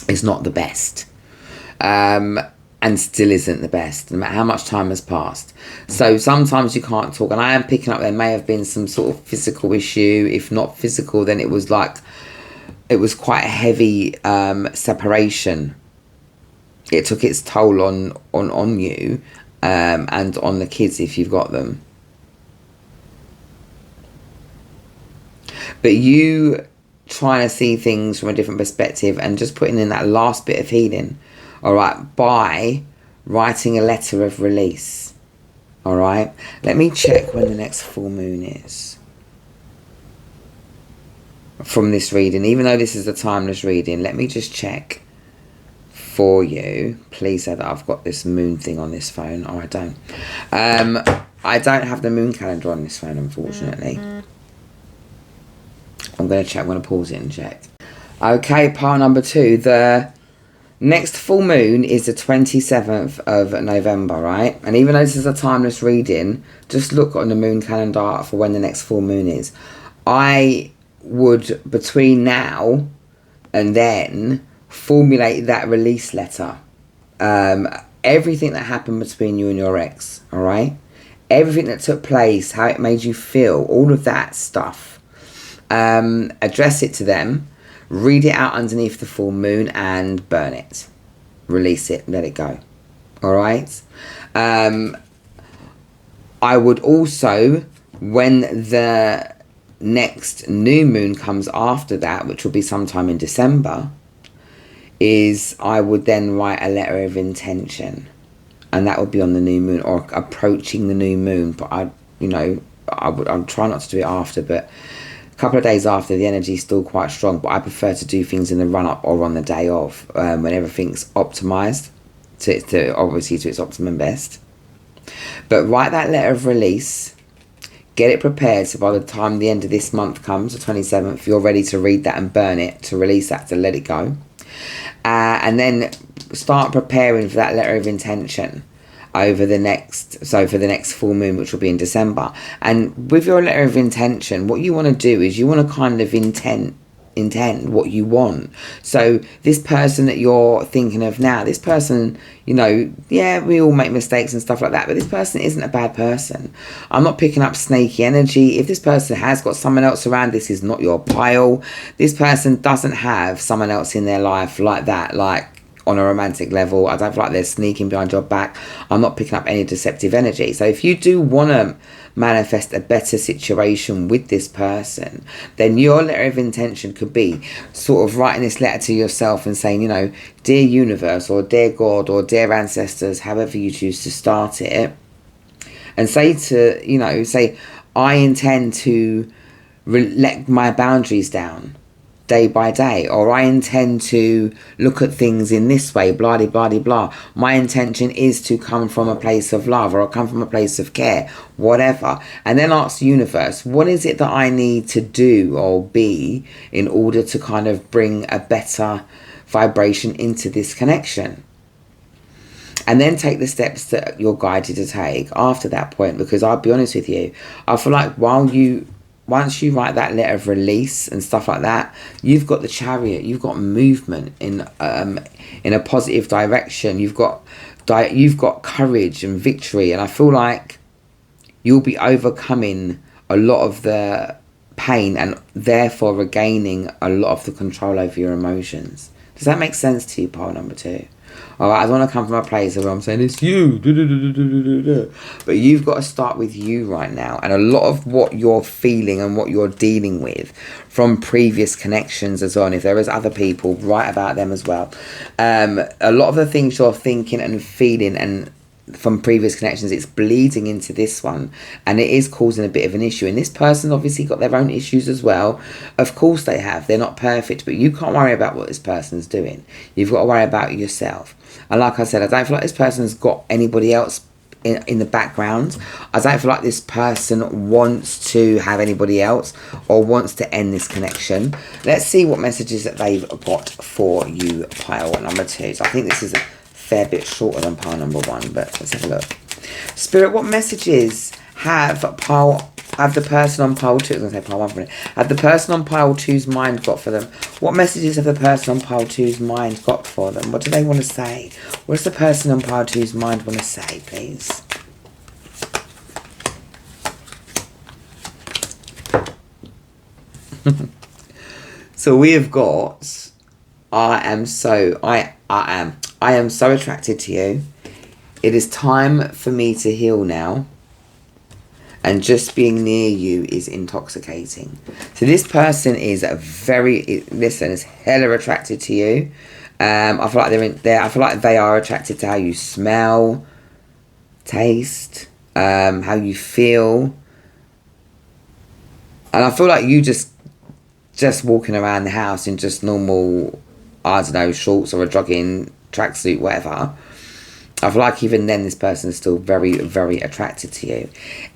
is not the best. And still isn't the best, no matter how much time has passed. So sometimes you can't talk. And I am picking up there may have been some sort of physical issue. If not physical, then it was like... It was quite a heavy separation. It took its toll on you and on the kids if you've got them. But you trying to see things from a different perspective and just putting in that last bit of healing, all right, by writing a letter of release, all right? Let me check when the next full moon is. From this reading, even though this is a timeless reading, let me just check for you. Please say that I've got this moon thing on this phone. Oh, I don't. I don't have the moon calendar on this phone, unfortunately. I'm going to check. I'm going to pause it and check. Okay, pile number 2. The next full moon is the 27th of November, right? And even though this is a timeless reading, just look on the moon calendar for when the next full moon is. I would, between now and then, formulate that release letter. Everything that happened between you and your ex, all right? Everything that took place, how it made you feel, all of that stuff. Address it to them, read it out underneath the full moon, and burn it. Release it, let it go. All right? I would also, when the next new moon comes after that, which will be sometime in December, I would then write a letter of intention, and that would be on the new moon or approaching the new moon. But I'd try not to do it after, but couple of days after, the energy is still quite strong, but I prefer to do things in the run-up or on the day of, when everything's optimised to obviously to its optimum best. But write that letter of release, get it prepared, so by the time the end of this month comes, the 27th, you're ready to read that and burn it, to release that, to let it go. And then start preparing for that letter of intention over the next, so for the next full moon, which will be in December. And with your letter of intention, what you want to do is you want to kind of intend what you want. So this person that you're thinking of now, this person, you know, yeah, we all make mistakes and stuff like that, but this person isn't a bad person. I'm not picking up snaky energy. If this person has got someone else around, this is not your pile. This person doesn't have someone else in their life like that, like on a romantic level. I don't feel like they're sneaking behind your back. I'm not picking up any deceptive energy. So if you do want to manifest a better situation with this person, then your letter of intention could be sort of writing this letter to yourself and saying, you know, dear universe, or dear God, or dear ancestors, however you choose to start it, and say to, you know, say, I intend to let my boundaries down day by day, or I intend to look at things in this way, blah de blah de blah. My intention is to come from a place of love, or come from a place of care, whatever. And then ask the universe, what is it that I need to do or be in order to kind of bring a better vibration into this connection? And then take the steps that you're guided to take after that point. Because I'll be honest with you, I feel like once you write that letter of release and stuff like that, you've got the Chariot, you've got movement in a positive direction, you've got courage and victory, and I feel like you'll be overcoming a lot of the pain and therefore regaining a lot of the control over your emotions. Does that make sense to you, pile number 2? Alright, I don't want to come from a place where I'm saying it's you, but you've got to start with you right now. And a lot of what you're feeling and what you're dealing with from previous connections as well, and if there is other people, write about them as well. A lot of the things you're thinking and feeling and from previous connections, it's bleeding into this one, and it is causing a bit of an issue. And this person obviously got their own issues as well. Of course they have. They're not perfect, but you can't worry about what this person's doing. You've got to worry about yourself. And like I said, I don't feel like this person's got anybody else in the background. I don't feel like this person wants to have anybody else or wants to end this connection. Let's see what messages that they've got for you, pile number 2. So I think this is a fair bit shorter than pile number 1, but let's have a look. Spirit, what messages have the person on pile 2, I was going to say pile 1 for a minute, have the person on pile 2's mind got for them? What messages have the person on pile 2's mind got for them? What do they want to say? What does the person on pile 2's mind want to say, please? So we have got, I am so attracted to you. It is time for me to heal now. And just being near you is intoxicating. So this person is is hella attracted to you. I feel like they're in there. I feel like they are attracted to how you smell, taste, how you feel. And I feel like you just walking around the house in just normal, I don't know, shorts or a jogging tracksuit, whatever. I feel like even then this person is still very, very attracted to you.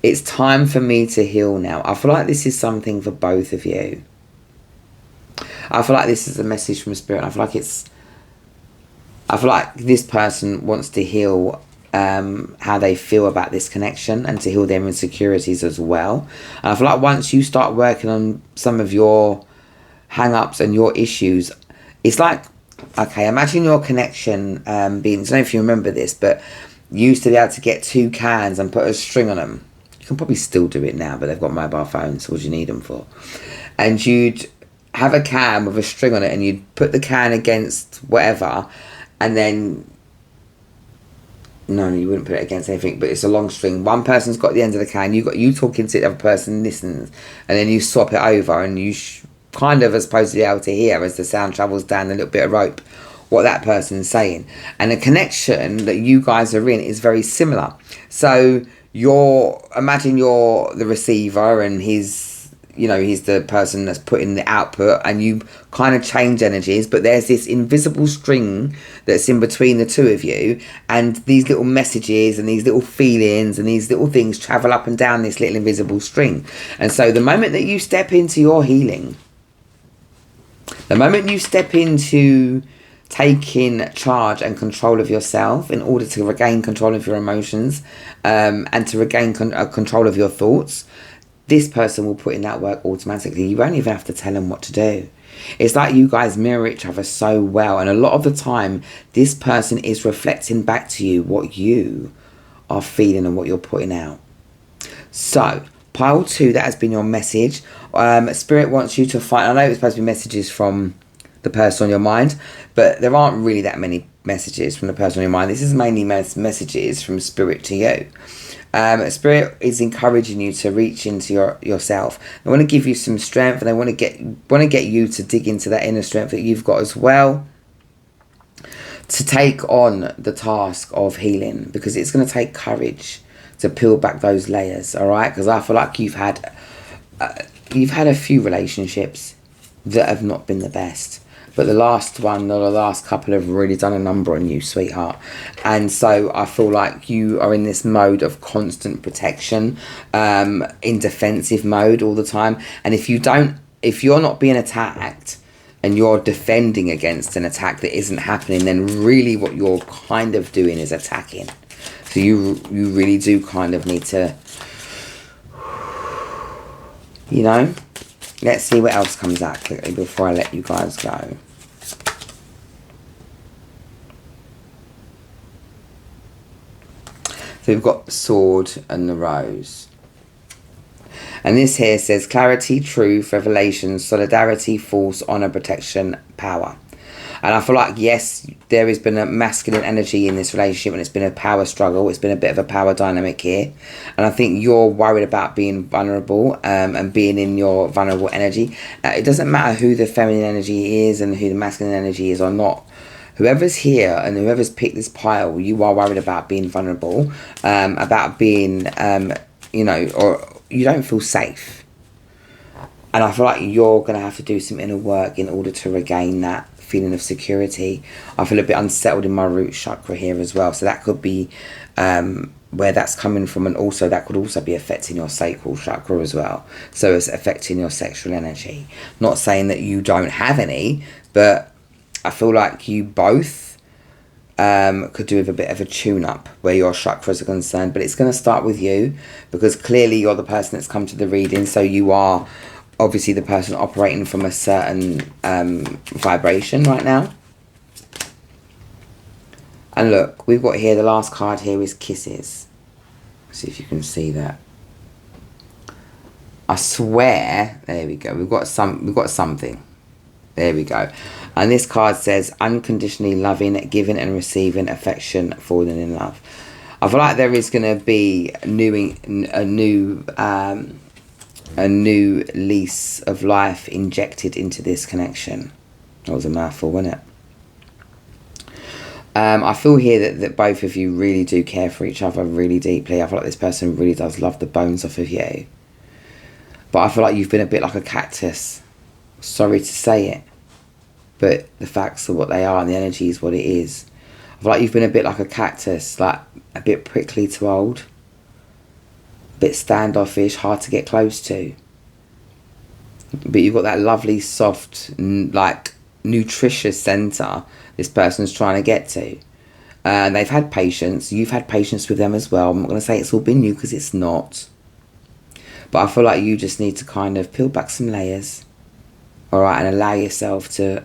It's time for me to heal now. I feel like this is something for both of you. I feel like this is a message from Spirit. I feel like this person wants to heal how they feel about this connection and to heal their insecurities as well. And I feel like once you start working on some of your hang-ups and your issues, it's like, okay, imagine your connection being, I don't know if you remember this, but you used to be able to get 2 cans and put a string on them. You can probably still do it now, but they've got mobile phones, so what do you need them for? And you'd have a can with a string on it, and you'd put the can against whatever, and then, no, you wouldn't put it against anything, but it's a long string. One person's got the end of the can, you talking to the other person listens, and then you swap it over, and you kind of are supposed to be able to hear as the sound travels down a little bit of rope what that person's saying. And the connection that you guys are in is very similar. So imagine you're the receiver and he's you know, he's the person that's putting the output, and you kind of change energies, but there's this invisible string that's in between the two of you, and these little messages and these little feelings and these little things travel up and down this little invisible string. And so the moment that you step into your healing, the moment you step into taking charge and control of yourself in order to regain control of your emotions, and to regain control of your thoughts, this person will put in that work automatically. You won't even have to tell them what to do. It's like you guys mirror each other so well, and a lot of the time this person is reflecting back to you what you are feeling and what you're putting out. So pile 2, that has been your message. Spirit wants you to find, I know it's supposed to be messages from the person on your mind, but there aren't really that many messages from the person on your mind. This is mainly messages from Spirit to you. Spirit is encouraging you to reach into yourself. They want to give you some strength, and they want to get you to dig into that inner strength that you've got as well, to take on the task of healing, because it's going to take courage to peel back those layers. All right, because I feel like you've had a few relationships that have not been the best. But the last one, or the last couple, have really done a number on you, sweetheart. And so I feel like you are in this mode of constant protection, in defensive mode all the time. And if you're not being attacked and you're defending against an attack that isn't happening, then really what you're kind of doing is attacking. So you really do kind of need to, you know. Let's see what else comes out quickly before I let you guys go. So we've got the sword and the rose. And this here says clarity, truth, revelation, solidarity, force, honor, protection, power. And I feel like, yes, there has been a masculine energy in this relationship, and it's been a power struggle. It's been a bit of a power dynamic here. And I think you're worried about being vulnerable, and being in your vulnerable energy. It doesn't matter who the feminine energy is and who the masculine energy is or not. Whoever's here and whoever's picked this pile, you are worried about being vulnerable, about being, you know, or you don't feel safe. And I feel like you're going to have to do some inner work in order to regain that feeling of security. I feel a bit unsettled in my root chakra here as well, so that could be where that's coming from, and also that could also be affecting your sacral chakra as well, so it's affecting your sexual energy. Not saying that you don't have any, but I feel like you both could do with a bit of a tune-up where your chakras are concerned, but it's going to start with you, because clearly you're the person that's come to the reading, so you are obviously the person operating from a certain vibration right now. And look, we've got here, the last card here is kisses. Let's see if you can see that. I swear, there we go, we've got something. There we go. And this card says unconditionally loving, giving and receiving affection, falling in love. I feel like there is going to be a new lease of life injected into this connection. That was a mouthful, wasn't it? I feel here that both of you really do care for each other really deeply. I feel like this person really does love the bones off of you. But I feel like you've been a bit like a cactus. Sorry to say it, but the facts are what they are and the energy is what it is. I feel like you've been a bit like a cactus, like a bit prickly to hold, a bit standoffish, hard to get close to. But you've got that lovely, soft, like nutritious centre this person's trying to get to. And they've had patience. You've had patience with them as well. I'm not going to say it's all been you, because it's not. But I feel like you just need to kind of peel back some layers, alright, and allow yourself to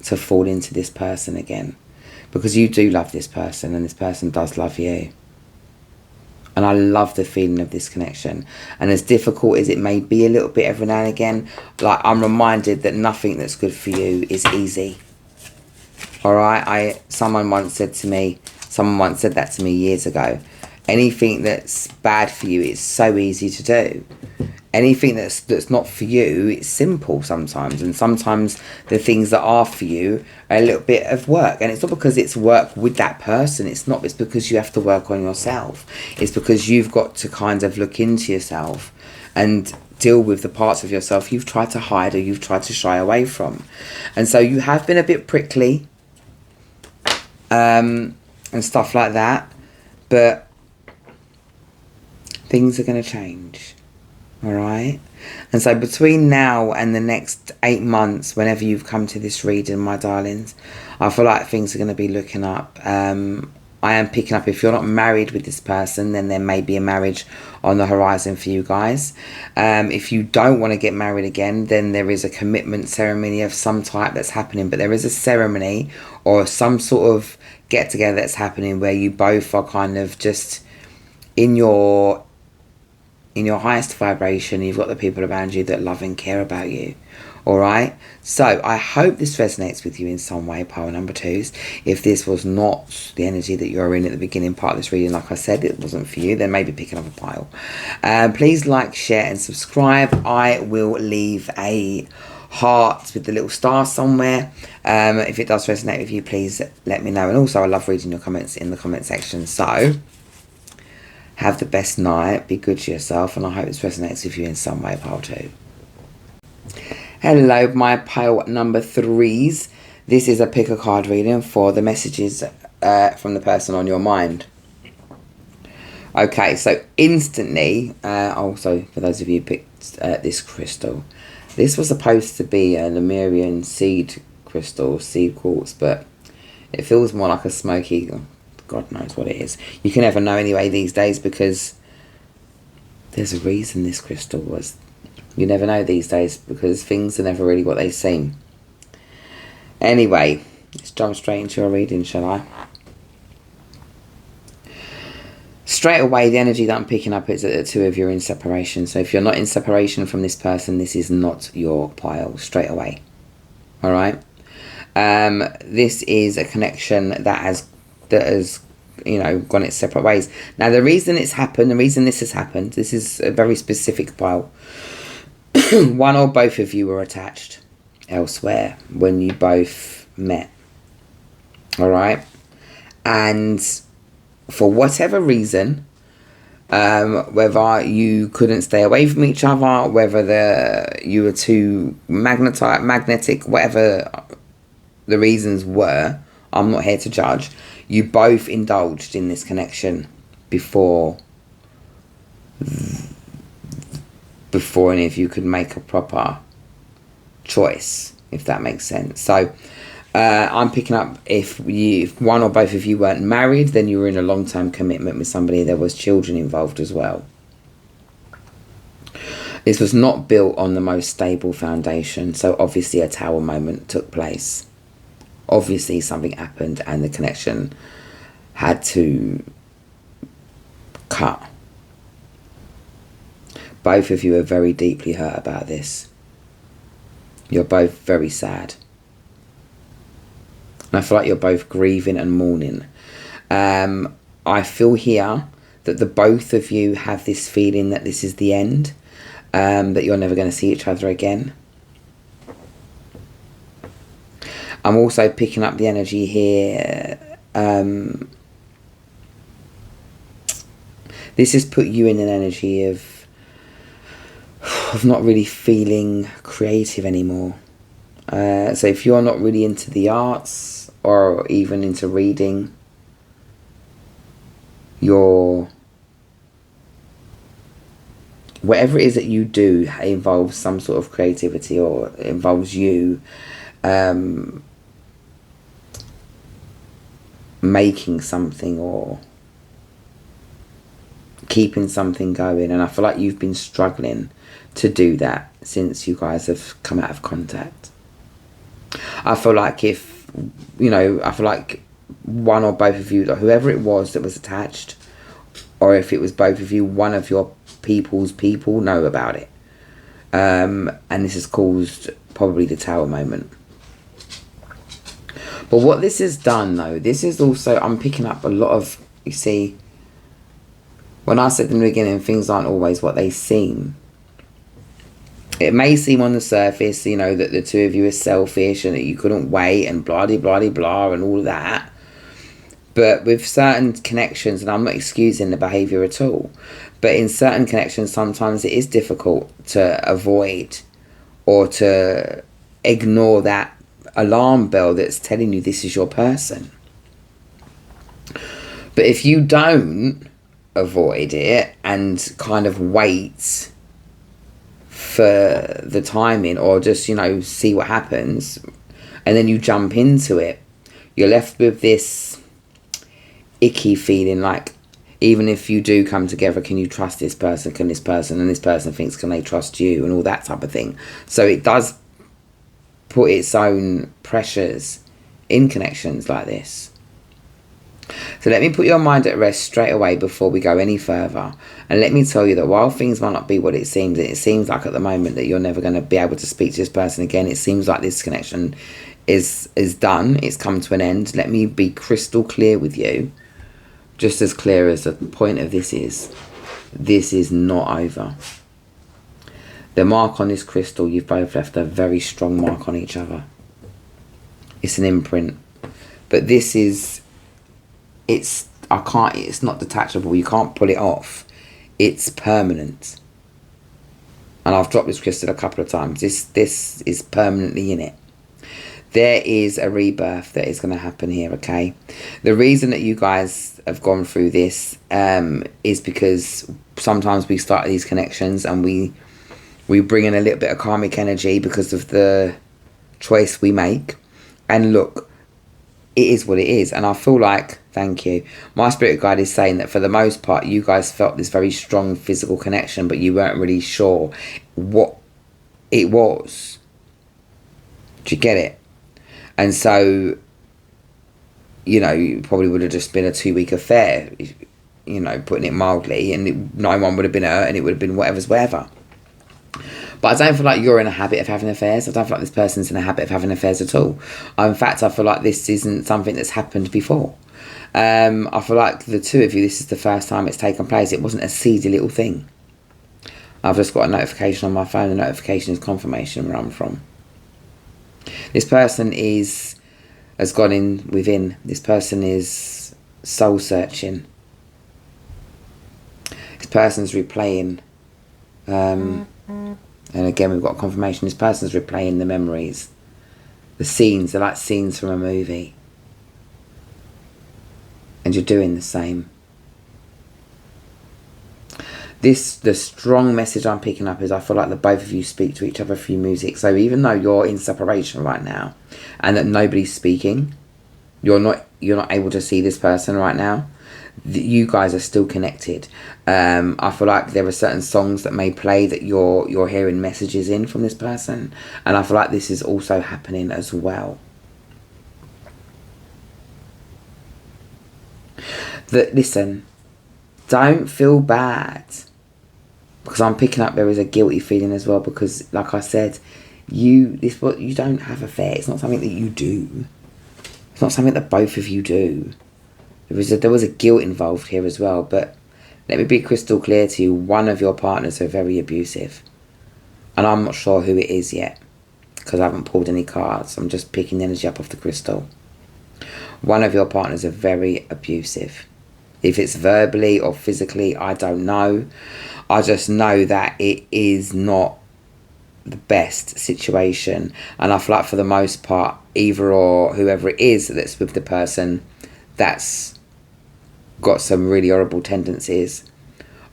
fall into this person again. Because you do love this person, and this person does love you. And I love the feeling of this connection. And as difficult as it may be a little bit every now and again, like, I'm reminded that nothing that's good for you is easy. Alright, someone once said that to me years ago. Anything that's bad for you is so easy to do. Anything that's not for you, it's simple sometimes. And sometimes the things that are for you are a little bit of work. And it's not because it's work with that person. It's because you have to work on yourself. It's because you've got to kind of look into yourself and deal with the parts of yourself you've tried to hide or you've tried to shy away from. And so you have been a bit prickly and stuff like that, but things are going to change. All right? And so between now and the next 8 months, whenever you've come to this reading, my darlings, I feel like things are going to be looking up. I am picking up, if you're not married with this person, then there may be a marriage on the horizon for you guys. If you don't want to get married again, then there is a commitment ceremony of some type that's happening. But there is a ceremony or some sort of get together that's happening where you both are kind of just in your highest vibration. You've got the people around you that love and care about you. All right, so I hope this resonates with you in some way, pile number 2s. If this was not the energy that you're in at the beginning part of this reading, like I said, it wasn't for you, then maybe pick another pile. Please like, share and subscribe. I will leave a heart with the little star somewhere. If it does resonate with you, please let me know. And also, I love reading your comments in the comment section. So have the best night, be good to yourself, and I hope this resonates with you in some way, pile 2. Hello, my pile number 3s. This is a pick a card reading for the messages from the person on your mind. Okay, so instantly, also for those of you who picked this crystal, this was supposed to be a Lemurian seed crystal, seed quartz, but it feels more like a smoky, God knows what it is. You can never know anyway these days, because there's a reason this crystal was. You never know these days, because things are never really what they seem. Anyway, let's jump straight into your reading, shall I? Straight away, the energy that I'm picking up is that the 2 of you are in separation. So if you're not in separation from this person, this is not your pile, straight away. All right? This is a connection that has gone its separate ways. Now, the reason this has happened, this is a very specific pile. One or both of you were attached elsewhere when you both met. All right? And for whatever reason, whether you couldn't stay away from each other, whether you were too magnetic, whatever the reasons were, I'm not here to judge. You both indulged in this connection before any of you could make a proper choice, if that makes sense. So I'm picking up, if one or both of you weren't married, then you were in a long-term commitment with somebody. There was children involved as well. This was not built on the most stable foundation, so obviously a tower moment took place. Obviously something happened and the connection had to cut. Both of you are very deeply hurt about this. You're both very sad. And I feel like you're both grieving and mourning. I feel here that the both of you have this feeling that this is the end. That you're never going to see each other again. I'm also picking up the energy here. This has put you in an energy of not really feeling creative anymore. So if you're not really into the arts or even into reading, whatever it is that you do involves some sort of creativity, or involves you making something or keeping something going. And I feel like you've been struggling to do that since you guys have come out of contact. I feel like one or both of you, or whoever it was that was attached, or if it was both of you, one of your people's people know about it. And this has caused probably the tower moment. But what this has done, though, this is also, I'm picking up a lot of, you see, when I said in the beginning, things aren't always what they seem. It may seem on the surface, that the 2 of you are selfish and that you couldn't wait and blah, blah, blah, blah, and all that. But with certain connections, and I'm not excusing the behaviour at all, but in certain connections, sometimes it is difficult to avoid or to ignore that alarm bell that's telling you this is your person. But if you don't avoid it and kind of wait for the timing, or just, see what happens, and then you jump into it, you're left with this icky feeling like, even if you do come together, can you trust this person? Can this person? And this person thinks, can they trust you? And all that type of thing. So it does put its own pressures in connections like this. So let me put your mind at rest straight away before we go any further. And let me tell you that while things might not be what it seems, and it seems like at the moment that you're never going to be able to speak to this person again, it seems like this connection is done. It's come to an end. Let me be crystal clear with you. Just as clear as the point of this is not over. The mark on this crystal, you've both left a very strong mark on each other. It's an imprint. But this is, it's not detachable. You can't pull it off. It's permanent. And I've dropped this crystal a couple of times. This is permanently in it. There is a rebirth that is going to happen here, okay? The reason that you guys have gone through this is because sometimes we start these connections and we bring in a little bit of karmic energy because of the choice we make. And look, it is what it is. And I feel like, thank you, my spirit guide is saying that for the most part, you guys felt this very strong physical connection, but you weren't really sure what it was. Do you get it? And so, you probably would have just been a 2-week affair, putting it mildly, and no one would have been hurt, and it would have been whatever's whatever. But I don't feel like you're in a habit of having affairs. I don't feel like this person's in a habit of having affairs at all. In fact, I feel like this isn't something that's happened before. I feel like the two of you, this is the first time it's taken place. It wasn't a seedy little thing. I've just got a notification on my phone. The notification is confirmation where I'm from. This person has gone in within. This person is soul searching. This person's replaying. And again, we've got confirmation. This person's replaying the memories. The scenes. They're like scenes from a movie. And you're doing the same. The strong message I'm picking up is I feel like the both of you speak to each other through music. So even though you're in separation right now and that nobody's speaking, you're not able to see this person right now, you guys are still connected. I feel like there are certain songs that may play that you're hearing messages in from this person, and I feel like this is also happening as well. Listen, don't feel bad. Because I'm picking up there is a guilty feeling as well, because like I said, you don't have affair. It's not something that you do. It's not something that both of you do. There was a guilt involved here as well, but let me be crystal clear to you, one of your partners are very abusive. And I'm not sure who it is yet, because I haven't pulled any cards. I'm just picking energy up off the crystal. One of your partners are very abusive. If it's verbally or physically, I don't know. I just know that it is not the best situation. And I feel like for the most part, either or whoever it is that's with the person that's got some really horrible tendencies,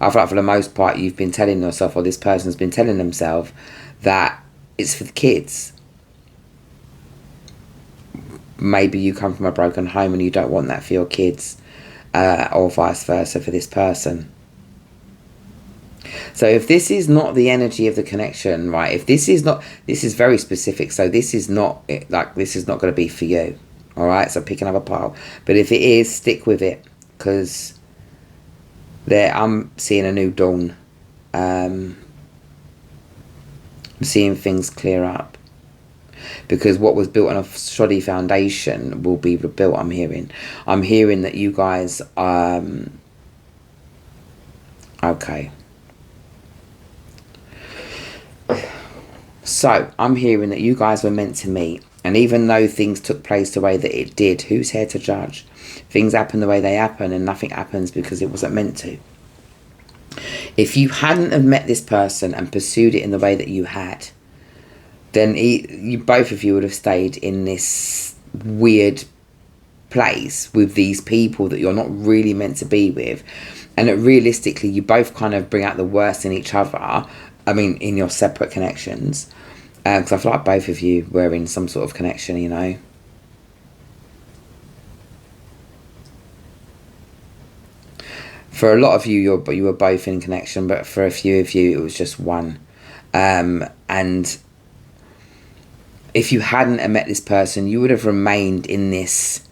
I feel like for the most part you've been telling yourself, or this person's been telling themselves, that it's for the kids. Maybe you come from a broken home and you don't want that for your kids, or vice versa for this person. So if this is not the energy of the connection, right, if this is not, this is very specific, so this is not, this is not going to be for you, all right, so pick another pile. But if it is, stick with it, because I'm seeing a new dawn. I'm seeing things clear up, because what was built on a shoddy foundation will be rebuilt. I'm hearing that you guys okay. So I'm hearing that you guys were meant to meet, And even though things took place the way that it did, who's here to judge? Things happen the way they happen, and nothing happens because it wasn't meant to. If you hadn't have met this person and pursued it in the way that you had, then both of you would have stayed in this weird place with these people that you're not really meant to be with. And that realistically, you both kind of bring out the worst in each other. I mean, in your separate connections. Because I feel like both of you were in some sort of connection, you know. For a lot of you, you were both in connection, but for a few of you, it was just one. And if you hadn't met this person, you would have remained in this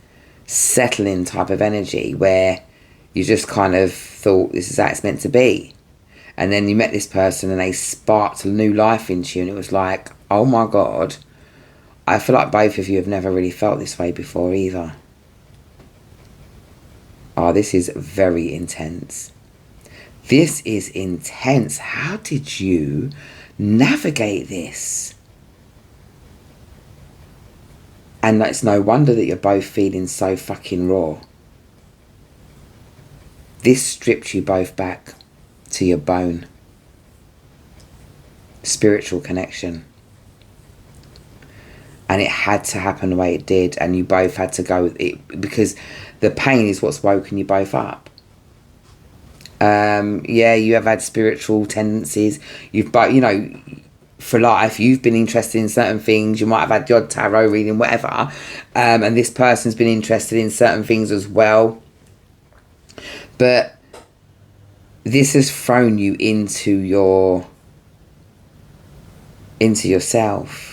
settling type of energy where you just kind of thought this is how it's meant to be. And then you met this person and they sparked a new life into you, and it was like, oh my God, I feel like both of you have never really felt this way before either. Oh, this is very intense. This is intense. How did you navigate this? And it's no wonder that you're both feeling so fucking raw. This stripped you both back to your bone. Spiritual connection. And it had to happen the way it did, and you both had to go with it because the pain is what's woken you both up. Yeah, you have had spiritual tendencies. You've both, you know, for life, you've been interested in certain things. You might have had the odd tarot reading, whatever. And this person's been interested in certain things as well. But this has thrown you into yourself.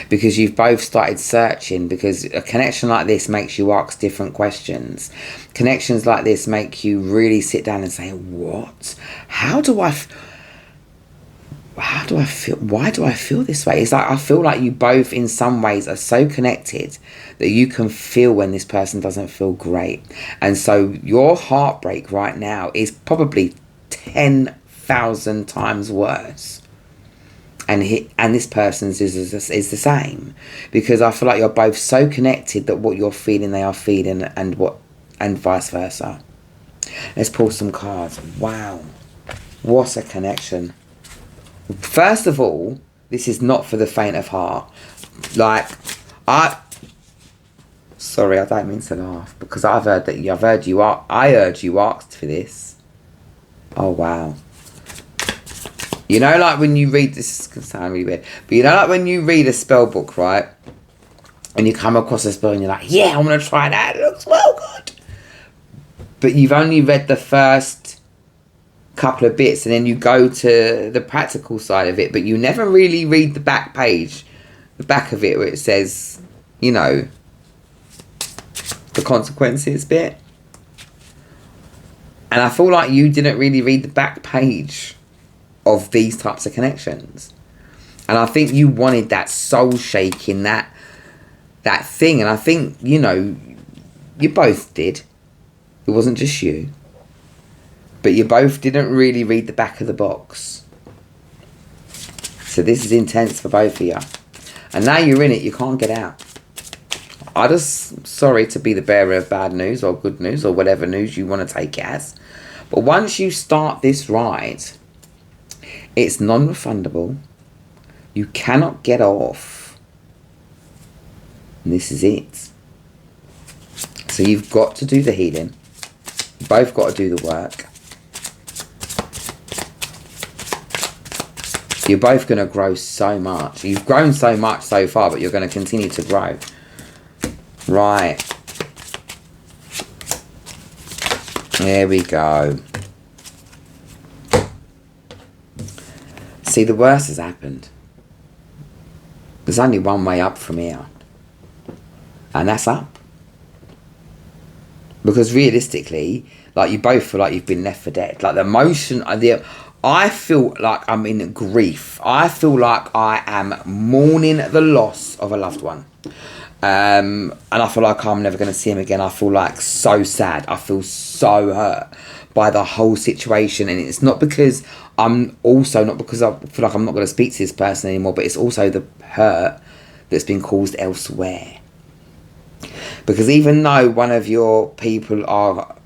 Because you've both started searching, because a connection like this makes you ask different questions. Connections like this make you really sit down and say, what? How do I feel? Why do I feel this way? It's like, I feel like you both in some ways are so connected that you can feel when this person doesn't feel great. And so your heartbreak right now is probably 10,000 times worse. And this person's is the same, because I feel like you're both so connected that what you're feeling, they are feeling, and vice versa. Let's pull some cards. Wow, what a connection! First of all, this is not for the faint of heart. Like, sorry, I don't mean to laugh, because I heard you asked for this. Oh wow. You know, like when you read, this is going to sound really weird, but you know, like when you read a spell book, right? And you come across a spell and you're like, yeah, I'm going to try that. It looks well good. But you've only read the first couple of bits, and then you go to the practical side of it, but you never really read the back page, the back of it, where it says, you know, the consequences bit. And I feel like you didn't really read the back page of these types of connections, and I think you wanted that soul shaking, that thing, and I think, you know, you both did. It wasn't just you, but you both didn't really read the back of the box. So this is intense for both of you, and now you're in it, you can't get out. I just, sorry to be the bearer of bad news or good news or whatever news you want to take it as, but once you start this ride, it's non-refundable. You cannot get off. And this is it. So you've got to do the healing. You both got to do the work. You're both going to grow so much. You've grown so much so far, but you're going to continue to grow. Right. There we go. See, the worst has happened. There's only one way up from here. And that's up. Because realistically, like, you both feel like you've been left for dead. Like, the emotion, I feel like I'm in grief. I feel like I am mourning the loss of a loved one. And I feel like I'm never going to see him again. I feel like so sad. I feel so hurt by the whole situation. And it's not because I feel like I'm not going to speak to this person anymore, but it's also the hurt that's been caused elsewhere. Because even though one of your people are,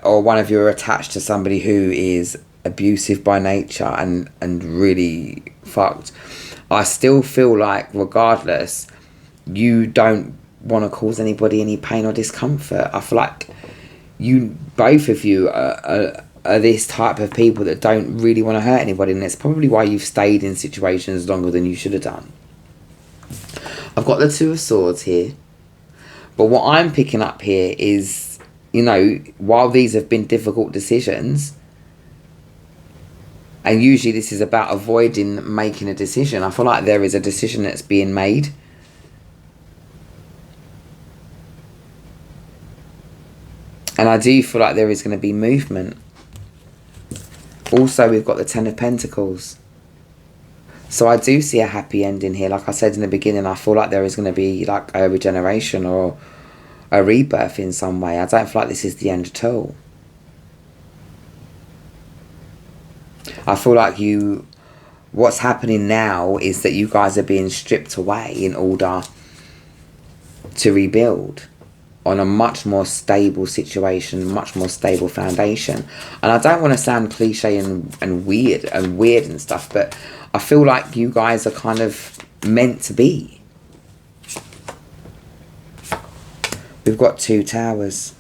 or one of you are attached to somebody who is abusive by nature and really fucked, I still feel like regardless, you don't want to cause anybody any pain or discomfort. I feel like both of you are this type of people that don't really want to hurt anybody, and that's probably why you've stayed in situations longer than you should have done. I've got the Two of Swords here, but what I'm picking up here is, you know, while these have been difficult decisions, and usually this is about avoiding making a decision, I feel like there is a decision that's being made. And I do feel like there is going to be movement. Also, we've got the Ten of Pentacles. So I do see a happy ending here. Like I said in the beginning, I feel like there is going to be like a regeneration or a rebirth in some way. I don't feel like this is the end at all. I feel like what's happening now is that you guys are being stripped away in order to rebuild on a much more stable situation, much more stable foundation. And I don't want to sound cliche and weird and stuff, but I feel like you guys are kind of meant to be. We've got two towers.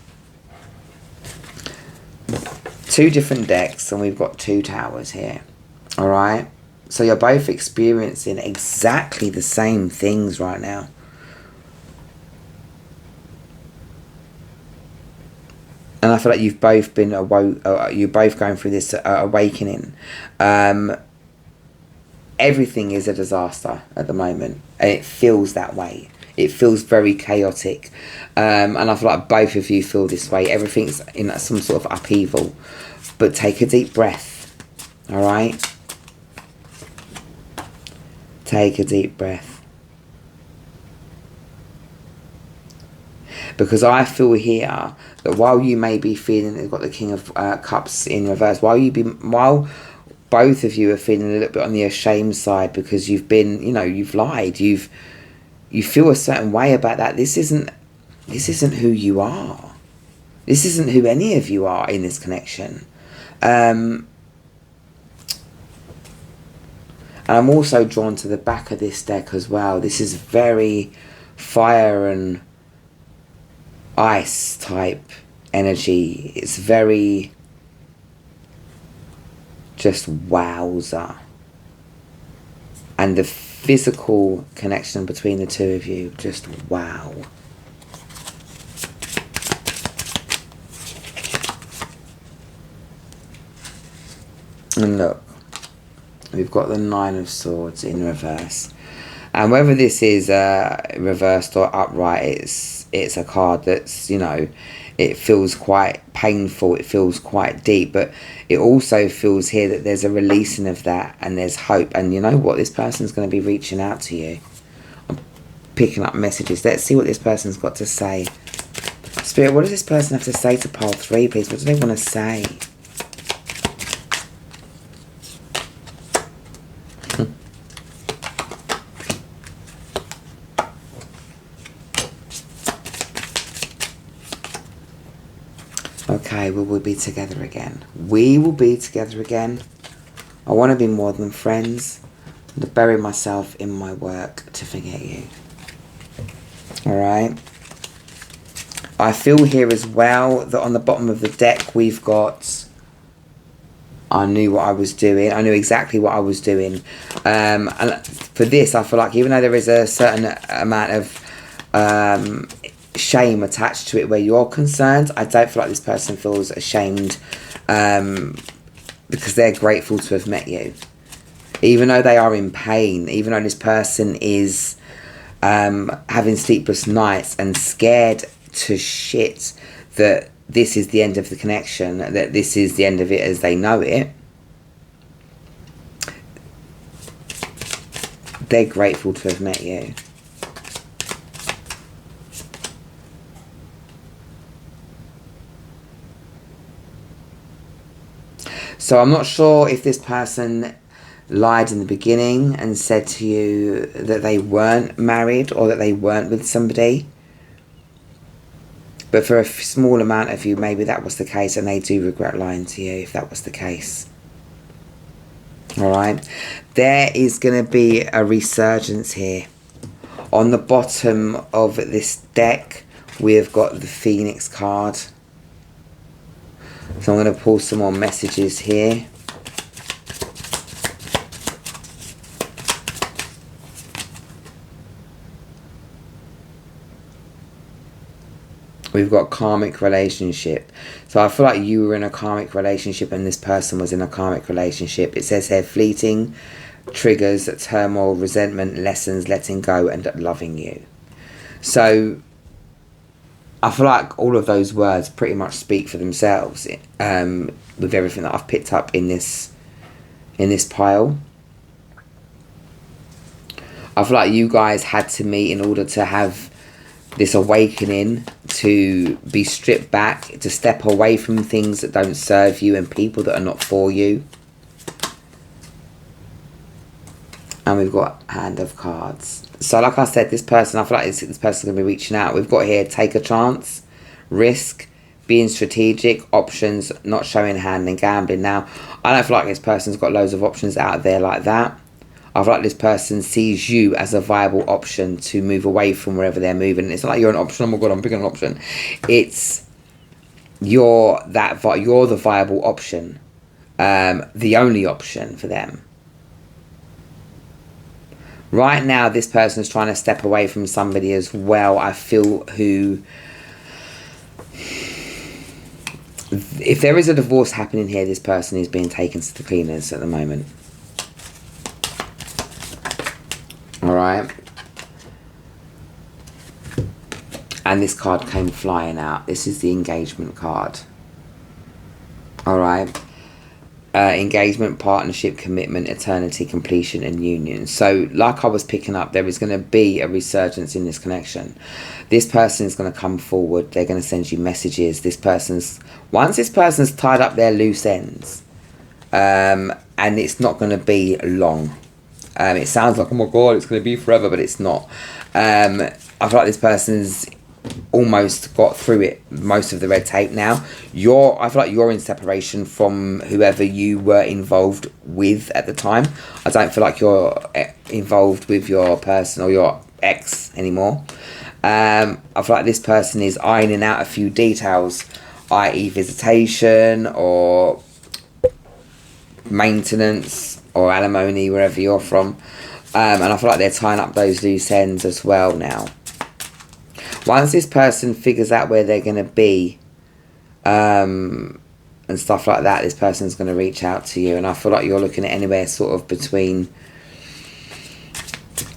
Two different decks, and we've got two towers here. Alright? So you're both experiencing exactly the same things right now. And I feel like you've both been you're both going through this awakening. Everything is a disaster at the moment, and it feels that way. It feels very chaotic, and I feel like both of you feel this way. Everything's in some sort of upheaval, but take a deep breath. All right, take a deep breath. Because I feel here that while you may be feeling, you've got the King of Cups in reverse, while both of you are feeling a little bit on the ashamed side because you've been, you know, you've lied, you feel a certain way about that. This isn't who you are. This isn't who any of you are in this connection. And I'm also drawn to the back of this deck as well. This is very fire and ice type energy. It's very just wowzer. And the physical connection between the two of you, just wow. And look, we've got the Nine of Swords in reverse. And whether this is reversed or upright, it's a card that's, you know, it feels quite painful, it feels quite deep, but it also feels here that there's a releasing of that and there's hope. And you know what? This person's going to be reaching out to you. I'm picking up messages. Let's see what this person's got to say. Spirit, what does this person have to say to pile 3, please? What do they want to say? Okay, we will be together again. We will be together again. I want to be more than friends. To bury myself in my work to forget you. Alright. I feel here as well that on the bottom of the deck we've got... I knew what I was doing. I knew exactly what I was doing. And for this, I feel like even though there is a certain amount of... shame attached to it where you're concerned, I don't feel like this person feels ashamed because they're grateful to have met you, even though they are in pain, even though this person is having sleepless nights and scared to shit that this is the end of the connection, that this is the end of it as they know it. They're grateful to have met you. So I'm not sure if this person lied in the beginning and said to you that they weren't married or that they weren't with somebody. But for a small amount of you, maybe that was the case, and they do regret lying to you if that was the case. Alright? There is going to be a resurgence here. On the bottom of this deck, we've got the Phoenix card. So I'm going to pull some more messages here. We've got karmic relationship. So I feel like you were in a karmic relationship and this person was in a karmic relationship. It says here, fleeting triggers, turmoil, resentment, lessons, letting go, and loving you. So I feel like all of those words pretty much speak for themselves with everything that I've picked up in this pile. I feel like you guys had to meet in order to have this awakening, to be stripped back, to step away from things that don't serve you and people that are not for you. And we've got Hand of Cards. So like I said, this person, I feel like this person's going to be reaching out. We've got here, take a chance, risk, being strategic, options, not showing hand, and gambling. Now, I don't feel like this person's got loads of options out there like that. I feel like this person sees you as a viable option to move away from wherever they're moving. It's not like you're an option. Oh my God, I'm picking an option. It's you're the viable option, the only option for them. Right now, this person is trying to step away from somebody as well. I feel who, if there is a divorce happening here, this person is being taken to the cleaners at the moment. Alright. And this card came flying out. This is the engagement card. Alright. Engagement, partnership, commitment, eternity, completion, and union. So, like I was picking up, there is going to be a resurgence in this connection. This person is going to come forward. They're going to send you messages. Once this person's tied up their loose ends, and it's not going to be long. It sounds like, oh my God, it's going to be forever, but it's not. I feel like this person's almost got through it, most of the red tape now. I feel like you're in separation from whoever you were involved with at the time. I don't feel like you're involved with your person or your ex anymore. I feel like this person is ironing out a few details, i.e. visitation or maintenance or alimony, wherever you're from. And I feel like they're tying up those loose ends as well now. Once this person figures out where they're going to be and stuff like that, this person's going to reach out to you. And I feel like you're looking at anywhere sort of between...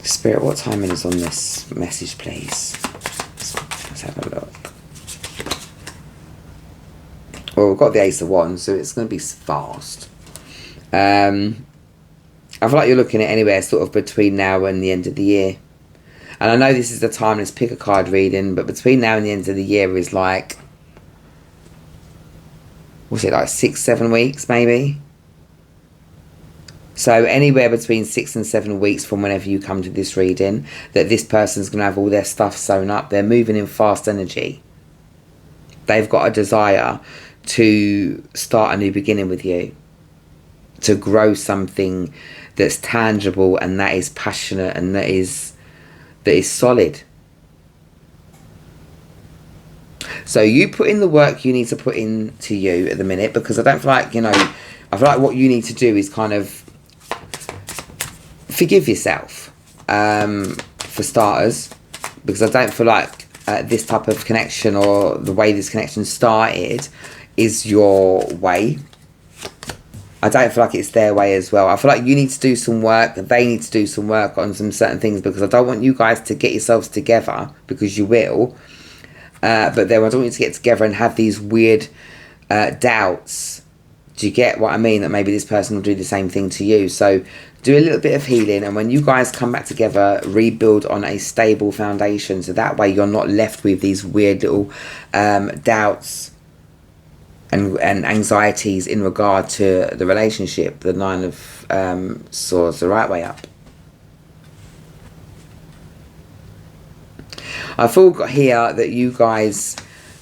Spirit, what timing is on this message, please? Let's have a look. Well, we've got the Ace of Wands, so it's going to be fast. I feel like you're looking at anywhere sort of between now and the end of the year. And I know this is the time, let's pick a card reading, but between now and the end of the year is like, what's it, like 6-7 weeks maybe? So anywhere between 6 and 7 weeks from whenever you come to this reading, that this person's going to have all their stuff sewn up. They're moving in fast energy. They've got a desire to start a new beginning with you, to grow something that's tangible and that is passionate and that is solid. So you put in the work you need to put in to you at the minute, because I don't feel like, I feel like what you need to do is kind of forgive yourself, for starters, because I don't feel like this type of connection or the way this connection started is your way. I don't feel like it's their way as well. I feel like you need to do some work, they need to do some work on some certain things, because I don't want you guys to get yourselves together, because you will, but then I don't want you to get together and have these weird doubts. Do you get what I mean? That maybe this person will do the same thing to you. So do a little bit of healing, and when you guys come back together, rebuild on a stable foundation, so that way you're not left with these weird little doubts and anxieties in regard to the relationship. The 9 of Swords, the right way up. I feel here that you guys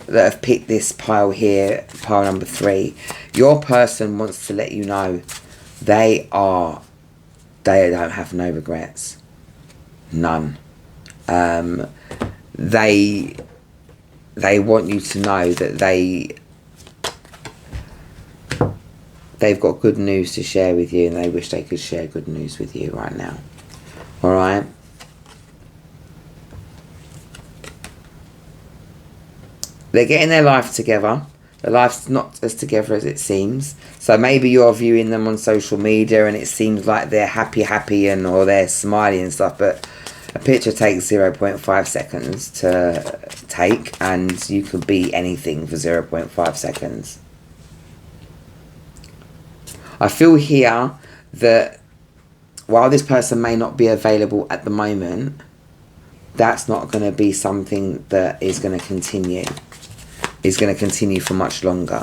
that have picked this pile here, pile number 3, your person wants to let you know they don't have no regrets. None. They want you to know that they've got good news to share with you, and they wish they could share good news with you right now. Alright? They're getting their life together. Their life's not as together as it seems. So maybe you're viewing them on social media and it seems like they're happy and or they're smiley and stuff, but a picture takes 0.5 seconds to take, and you could be anything for 0.5 seconds. I feel here that while this person may not be available at the moment, that's not going to be something that is going to continue. Is going to continue for much longer.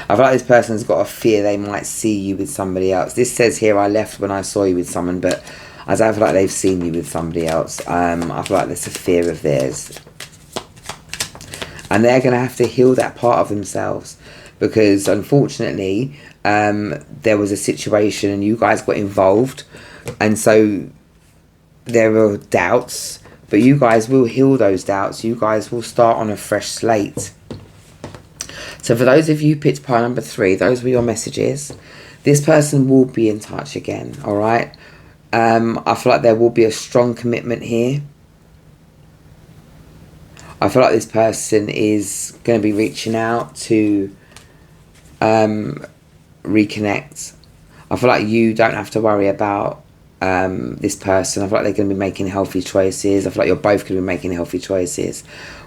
I feel like this person's got a fear they might see you with somebody else. This says here, I left when I saw you with someone, but I don't feel like they've seen you with somebody else. I feel like there's a fear of theirs. And they're going to have to heal that part of themselves. Because unfortunately, there was a situation and you guys got involved. And so there were doubts, but you guys will heal those doubts. You guys will start on a fresh slate. So for those of you who picked pile number 3, those were your messages. This person will be in touch again, alright? I feel like there will be a strong commitment here. I feel like this person is going to be reaching out to reconnect. I feel like you don't have to worry about this person. I feel like they're going to be making healthy choices. I feel like you're both going to be making healthy choices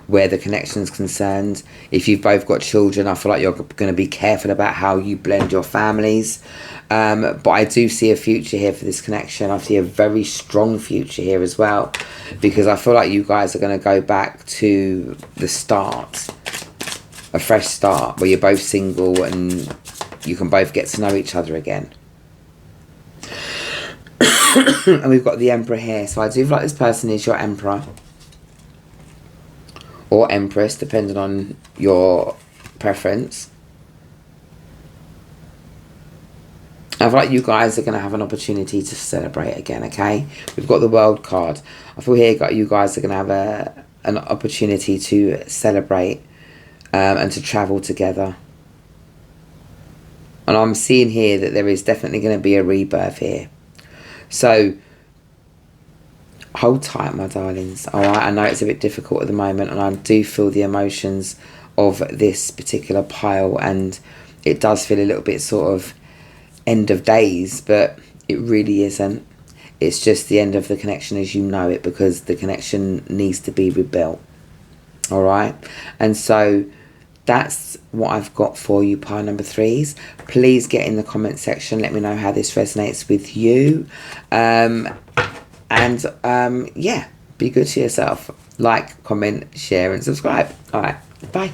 where the connection is concerned. If you've both got children, I feel like you're going to be careful about how you blend your families. But I do see a future here for this connection. I see a very strong future here as well, because I feel like you guys are going to go back to the start, a fresh start where you're both single and you can both get to know each other again. And we've got the Emperor here. So I do feel like this person is your Emperor or Empress, depending on your preference. I feel like you guys are going to have an opportunity to celebrate again, okay? We've got the World card. I feel here you guys are going to have an opportunity to celebrate and to travel together. And I'm seeing here that there is definitely going to be a rebirth here. So, hold tight, my darlings. Alright, I know it's a bit difficult at the moment, and I do feel the emotions of this particular pile, and it does feel a little bit sort of end of days, but it really isn't. It's just the end of the connection as you know it, because the connection needs to be rebuilt. Alright, and so that's what I've got for you, pile number 3s. Please get in the comment section. Let me know how this resonates with you. Yeah, be good to yourself. Like, comment, share, and subscribe. All right, bye.